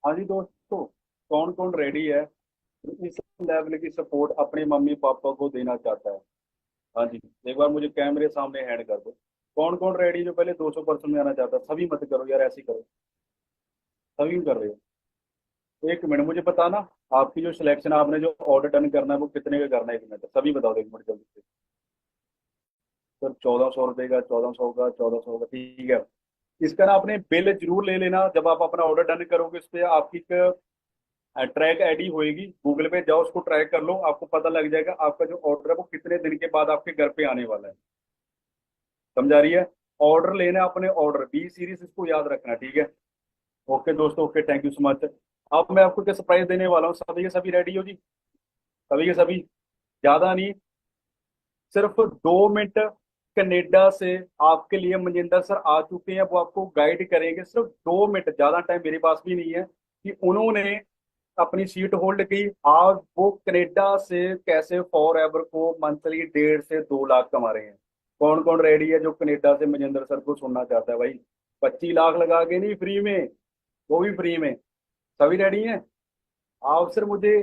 हाँ जी दोस्तों, कौन कौन रेडी है इस लेवल की सपोर्ट अपने मम्मी पापा को देना चाहता है? हाँ जी, एक बार मुझे कैमरे सामने हैंड कर दो। कौन कौन रेडी जो पहले 200% में आना चाहता है? सभी मत करो यार, ऐसे ही करो। सभी क्यों कर रहे हो? 1 मिनट मुझे बताना, आपकी जो सिलेक्शन, आपने जो ऑर्डर डन करना है वो कितने का करना है? 1 मिनट सभी बताओ, 1 मिनट जल्दी से। सर 1400 रुपये का, 1400 का, 1400 का, ठीक है। इसका ना आपने बिल जरूर ले लेना। जब आप अपना ऑर्डर डन करोगे, उस पर आपकी एक ट्रैक आईडी होएगी, गूगल पे जाओ, उसको ट्रैक कर लो, आपको पता लग जाएगा आपका जो ऑर्डर है वो कितने दिन के बाद आपके घर पे आने वाला है। समझ आ रही है? ऑर्डर लेना है अपने, ऑर्डर बी सीरीज, इसको याद रखना, ठीक है। ओके दोस्तों, okay, thank you so much. अब मैं आपको क्या सरप्राइज देने वाला हूँ, सभी के सभी रेडी हो जी? सभी के सभी, ज्यादा नहीं, सिर्फ 2 मिनट। कनाडा से आपके लिए मनजिंदर सर आ चुके हैं, वो आपको गाइड करेंगे। सिर्फ 2 मिनट, ज्यादा टाइम मेरे पास भी नहीं है, कि उन्होंने अपनी सीट होल्ड की। आज वो कनाडा से कैसे फॉर एवर को मंथली 1.5 से 2 लाख कमा रहे हैं। कौन कौन रेडी है जो कनाडा से मनजिंदर सर को सुनना चाहता है भाई? 25 लाख लगा के नहीं, फ्री में, वो भी फ्री में। सभी रेडी हैं? आप सर मुझे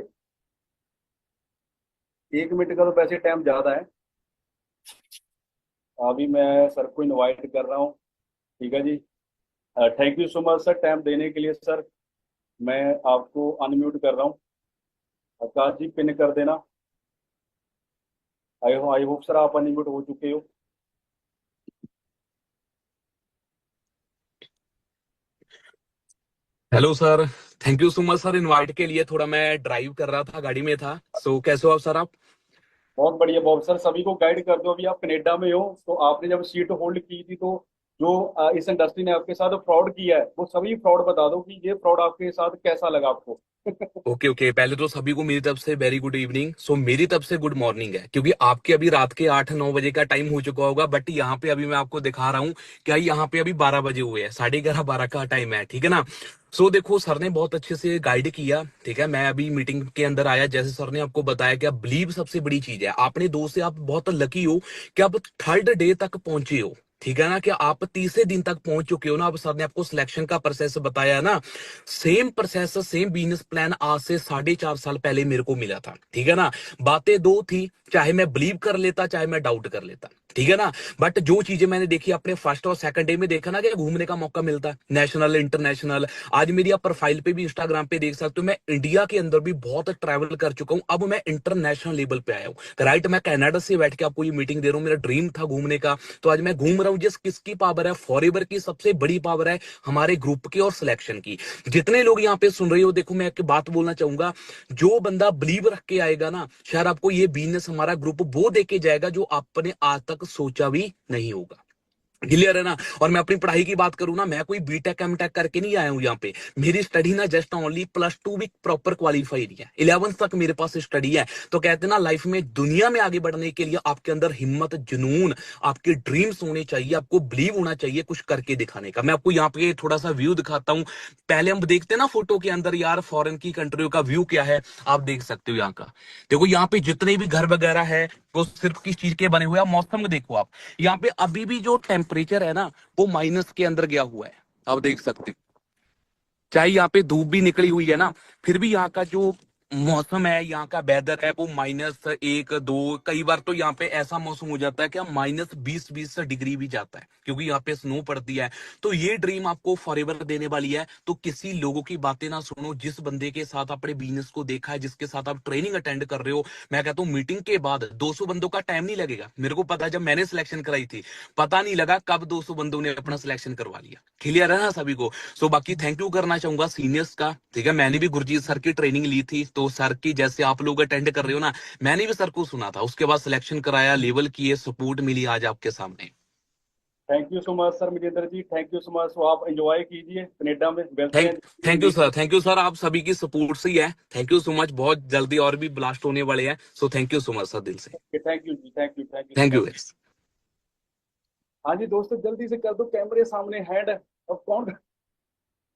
1 मिनट का तो वैसे टाइम ज्यादा है। अभी मैं सर को इनवाइट कर रहा हूँ, ठीक है जी। Thank you so much sir, time देने के लिए सर। मैं आपको अनम्यूट कर रहा हूँ। आकाश जी पिन कर देना। आई होप सर आप अनम्यूट हो चुके हो। Hello sir. Thank you so much sir invite के लिए। थोड़ा मैं ड्राइव कर रहा था, गाड़ी में था। कैसे हो आप सर? आप बहुत बढ़िया बहुत सर, सभी को गाइड कर दो। अभी आप कनाडा में हो, तो आपने जब सीट होल्ड की थी, तो जो इस इंडस्ट्री ने आपके साथ फ्रॉड किया है, वो सभी फ्रॉड बता दो कि ये फ्रॉड आपके साथ कैसा लगा आपको। ओके ओके, पहले तो सभी को मेरी तरफ से वेरी गुड इवनिंग। मेरी तरफ से गुड मॉर्निंग है, क्योंकि आपके अभी रात के 8-9 बजे का टाइम हो चुका होगा, बट यहाँ पे अभी मैं आपको दिखा रहा हूँ क्या, यहाँ पे अभी 12 बजे हुए हैं, 11:30-12 का टाइम है, ठीक है ना। देखो, सर ने बहुत अच्छे से गाइड किया, ठीक है। मैं अभी मीटिंग के अंदर आया, जैसे सर ने आपको बताया कि बिलीव सबसे बड़ी चीज है। आपने दो से आप बहुत लकी हो कि आप थर्ड डे तक पहुंचे हो, ठीक है ना, कि आप तीसरे दिन तक पहुंच चुके हो ना। अब सर ने आपको सिलेक्शन का प्रोसेस बताया है ना, same process same business plan आज से 4.5 साल पहले मेरे को मिला था, ठीक है ना। बातें दो थी, चाहे मैं बिलीव कर लेता चाहे मैं डाउट कर लेता, ठीक है ना। बट जो चीजें मैंने देखी अपने फर्स्ट और सेकंड डे में, देखा ना कि घूमने का मौका मिलता है, नेशनल इंटरनेशनल। आज मेरी आप प्रोफाइल पे भी इंस्टाग्राम पे देख सकते हो, मैं इंडिया के अंदर भी बहुत ट्रैवल कर चुका हूं, अब मैं इंटरनेशनल लेवल पे आया हूं। राइट, मैं कनाडा से बैठ के आपको ये मीटिंग दे रहा हूं, मेरा ड्रीम था घूमने का, तो आज मैं घूम रहा हूं। जिस किसकी पावर है, फॉरएवर की सबसे बड़ी पावर है हमारे ग्रुप की और सिलेक्शन की। जितने लोग यहाँ पे सुन रहे हो, देखो मैं एक बात बोलना चाहूंगा, जो बंदा बिलीव रख के आएगा ना, शायद आपको ये बिजनेस हमारा ग्रुप वो देके जाएगा जो आपने आज तक सोचा भी नहीं होगा। क्लियर है ना। और मैं अपनी पढ़ाई की बात करूं ना, मैं कोई बीटेक एमटेक करके नहीं आया हूं यहाँ पे। मेरी स्टडी ना जस्ट ओनली +2 भी प्रॉपर क्वालिफाई नहीं है, 11th तक मेरे पास स्टडी है। तो कहते हैं ना, लाइफ में दुनिया में आगे बढ़ने के लिए आपके अंदर हिम्मत, जुनून, आपके ड्रीम्स होने चाहिए, आपको बिलीव होना चाहिए कुछ करके दिखाने का। मैं आपको यहाँ पे थोड़ा सा व्यू दिखाता हूँ। पहले हम देखते हैं ना फोटो के अंदर, यार फॉरेन की कंट्रियों का व्यू क्या है, आप देख सकते हो यहाँ का। देखो यहाँ पे जितने भी घर वगैरह है वो सिर्फ किस चीज के बने हुए हैं, मौसम देखो आप। यहाँ पे अभी भी जो टेम्परेचर है ना, वो माइनस के अंदर गया हुआ है, आप देख सकते हो। चाहे यहाँ पे धूप भी निकली हुई है ना, फिर भी यहाँ का जो मौसम है, यहाँ का वेदर है, वो -1 2, कई बार तो यहाँ पे ऐसा मौसम हो जाता है कि -20 डिग्री भी जाता है, क्योंकि यहाँ पे स्नो पड़ती है। तो ये ड्रीम आपको फॉरएवर देने वाली है। तो किसी लोगों की बातें ना सुनो। जिस बंदे के साथ अपने बिजनेस को देखा है, जिसके साथ आप ट्रेनिंग अटेंड कर रहे हो, मैं कहता हूँ मीटिंग के बाद 200 बंदों का टाइम नहीं लगेगा। मेरे को पता है, जब मैंने सिलेक्शन कराई थी, पता नहीं लगा कब 200 बंदों ने अपना सिलेक्शन करवा लिया। क्लियर है ना सभी को। सो बाकी थैंक यू करना चाहूंगा सीनियर्स का। ठीक है, मैंने भी गुरजीत सर की ट्रेनिंग ली थी, तो सर की जैसे आप लोग अटेंड कर रहे हो ना, मैंने भी सर को सुना था, उसके बाद सिलेक्शन कराया, लेवल किए, सपोर्ट मिली आज आपके सामने। Thank you so much sir मिजेंद्र ji, thank you so much. तो आप एंजॉय कीजिए कनेडा में, मिलते थैंक हैं thank you next. Sir, thank you sir, आप सभी की सपोर्ट से ही है। थैंक यू सो मच, बहुत जल्दी और भी ब्लास्ट होने वाले हैं। So thank you so much sir, दिल से थैंक यू जी, thank you, thank you so thank you. Much. हाँ जी दोस्तों, जल्दी से कर दो, कैमरे सामने हैंड। अब कौन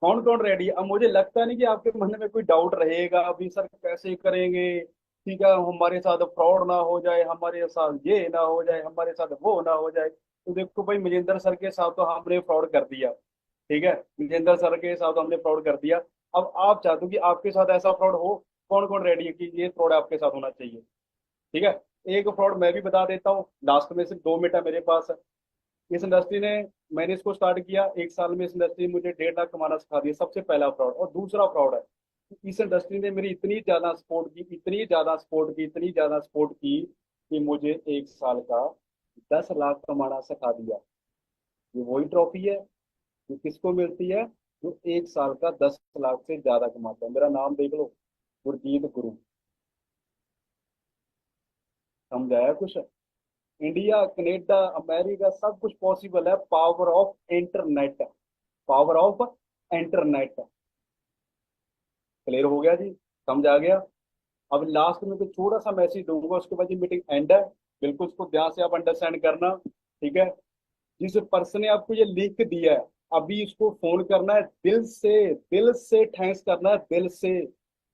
कौन कौन रेडी है? अब मुझे लगता नहीं कि आपके मन में कोई डाउट रहेगा अभी, सर कैसे करेंगे, ठीक है, हमारे साथ फ्रॉड ना हो जाए, हमारे साथ ये ना हो जाए, हमारे साथ वो ना हो जाए। तो देखो भाई, मजेंद्र सर के साथ तो हमने फ्रॉड कर दिया, ठीक है, मजेंद्र सर के साथ तो हमने फ्रॉड कर दिया। अब आप चाहते हो कि आपके साथ ऐसा फ्रॉड हो, कौन कौन रेडी है कि ये फ्रॉड आपके साथ होना चाहिए? ठीक है, एक फ्रॉड मैं भी बता देता हूँ, लास्ट में सिर्फ 2 मिनट है मेरे पास। इस इंडस्ट्री ने, मैंने इसको स्टार्ट किया 1 साल में, इस इंडस्ट्री ने मुझे 1.5 लाख कमाना सिखा दिया, सबसे पहला फ्रॉड। और दूसरा फ्रॉड है कि इस इंडस्ट्री ने मेरी इतनी ज्यादा सपोर्ट की, इतनी ज्यादा सपोर्ट की, इतनी ज्यादा सपोर्ट की कि मुझे 1 साल का 10 लाख कमाना सिखा दिया। ये वही ट्रॉफी है जो किसको मिलती है? जो 1 साल का 10 लाख से ज्यादा कमाता है। मेरा नाम देख लो, गुरजीत गुरु। समझ आया कुछ? इंडिया, कनेडा, अमेरिका, सब कुछ पॉसिबल है, power of internet, power of internet. Clear हो गया जी? समझ आ गया? अब लास्ट में तो छोटा सा मैसेज दूंगा, उसके बाद ये मीटिंग एंड है। बिल्कुल उसको ध्यान से आप अंडरस्टैंड करना, ठीक है। जिस पर्सन ने आपको ये लिंक दिया है, अभी इसको फोन करना है, दिल से, दिल से थैंक्स करना है, दिल से।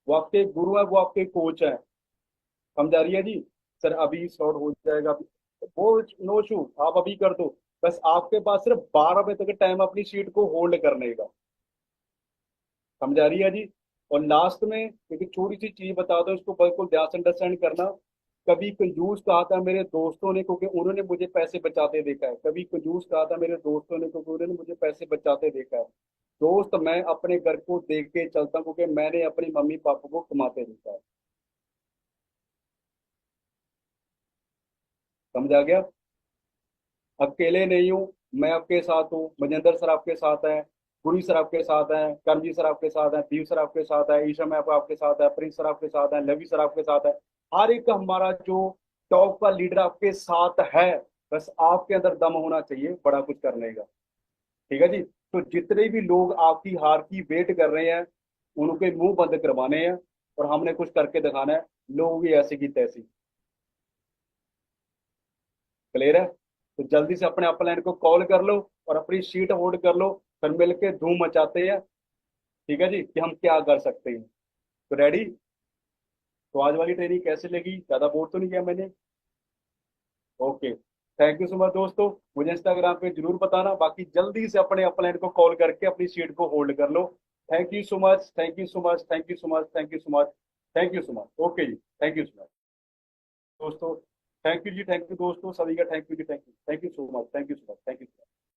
वो आपके गुरु है, वो आपके कोच है। समझ आ रही है जी? सर अभी सॉर्ट हो जाएगा, वो नो इशू, आप अभी कर दो। बस आपके पास सिर्फ 12 बजे तक टाइम अपनी सीट को होल्ड करने का। समझ आ रही है जी? और लास्ट में एक छोटी सी चीज बता दो, इसको बिल्कुल ध्यान से अंडरस्टैंड करना। कभी कंजूस कहा था मेरे दोस्तों ने, क्योंकि उन्होंने मुझे पैसे बचाते देखा है। कभी कंजूस कहा था मेरे दोस्तों ने, क्योंकि उन्होंने मुझे पैसे बचाते देखा है। दोस्त, मैं अपने घर को देख के चलता हूँ, क्योंकि मैंने अपनी मम्मी पापा को कमाते देखा है। समझ आ गया? अकेले नहीं हूँ, मैं आपके साथ हूँ, मजेंद्र सर आपके साथ हैं, गुरी सर आपके साथ हैं, करमजीत सर आपके साथ हैं, दीप सर आपके साथ है, ईशा मैप आपके साथ है, प्रिंस सर आपके साथ है, लवी सर आपके साथ है। हर एक हमारा जो टॉप का लीडर आपके साथ है। बस आपके अंदर दम होना चाहिए बड़ा कुछ करने का। ठीक है जी? तो जितने भी लोग आपकी हार की वेट कर रहे हैं, उनके मुंह बंद करवाने हैं, और हमने कुछ करके दिखाना है। लोग भी ऐसे की तैसी। क्लियर है? तो जल्दी से अपने अपलाइन को कॉल कर लो और अपनी सीट होल्ड कर लो, फिर मिलके धूम मचाते हैं। ठीक है जी, कि हम क्या कर सकते हैं। तो रेडी? तो आज वाली ट्रेनिंग कैसे लगी? ज्यादा बोर तो नहीं किया मैंने? Okay, thank you so much दोस्तों। मुझे इंस्टाग्राम पे जरूर बताना, बाकी जल्दी से अपने अपलाइन को कॉल करके अपनी सीट को होल्ड कर लो। Thank you so much, thank you so much, thank you so much, thank you so much, thank you so much. Okay ji, thank you so much दोस्तों। थैंक यू जी, थैंक यू दोस्तों, सभी का थैंक यू जी, thank you so much, thank you so much, thank you.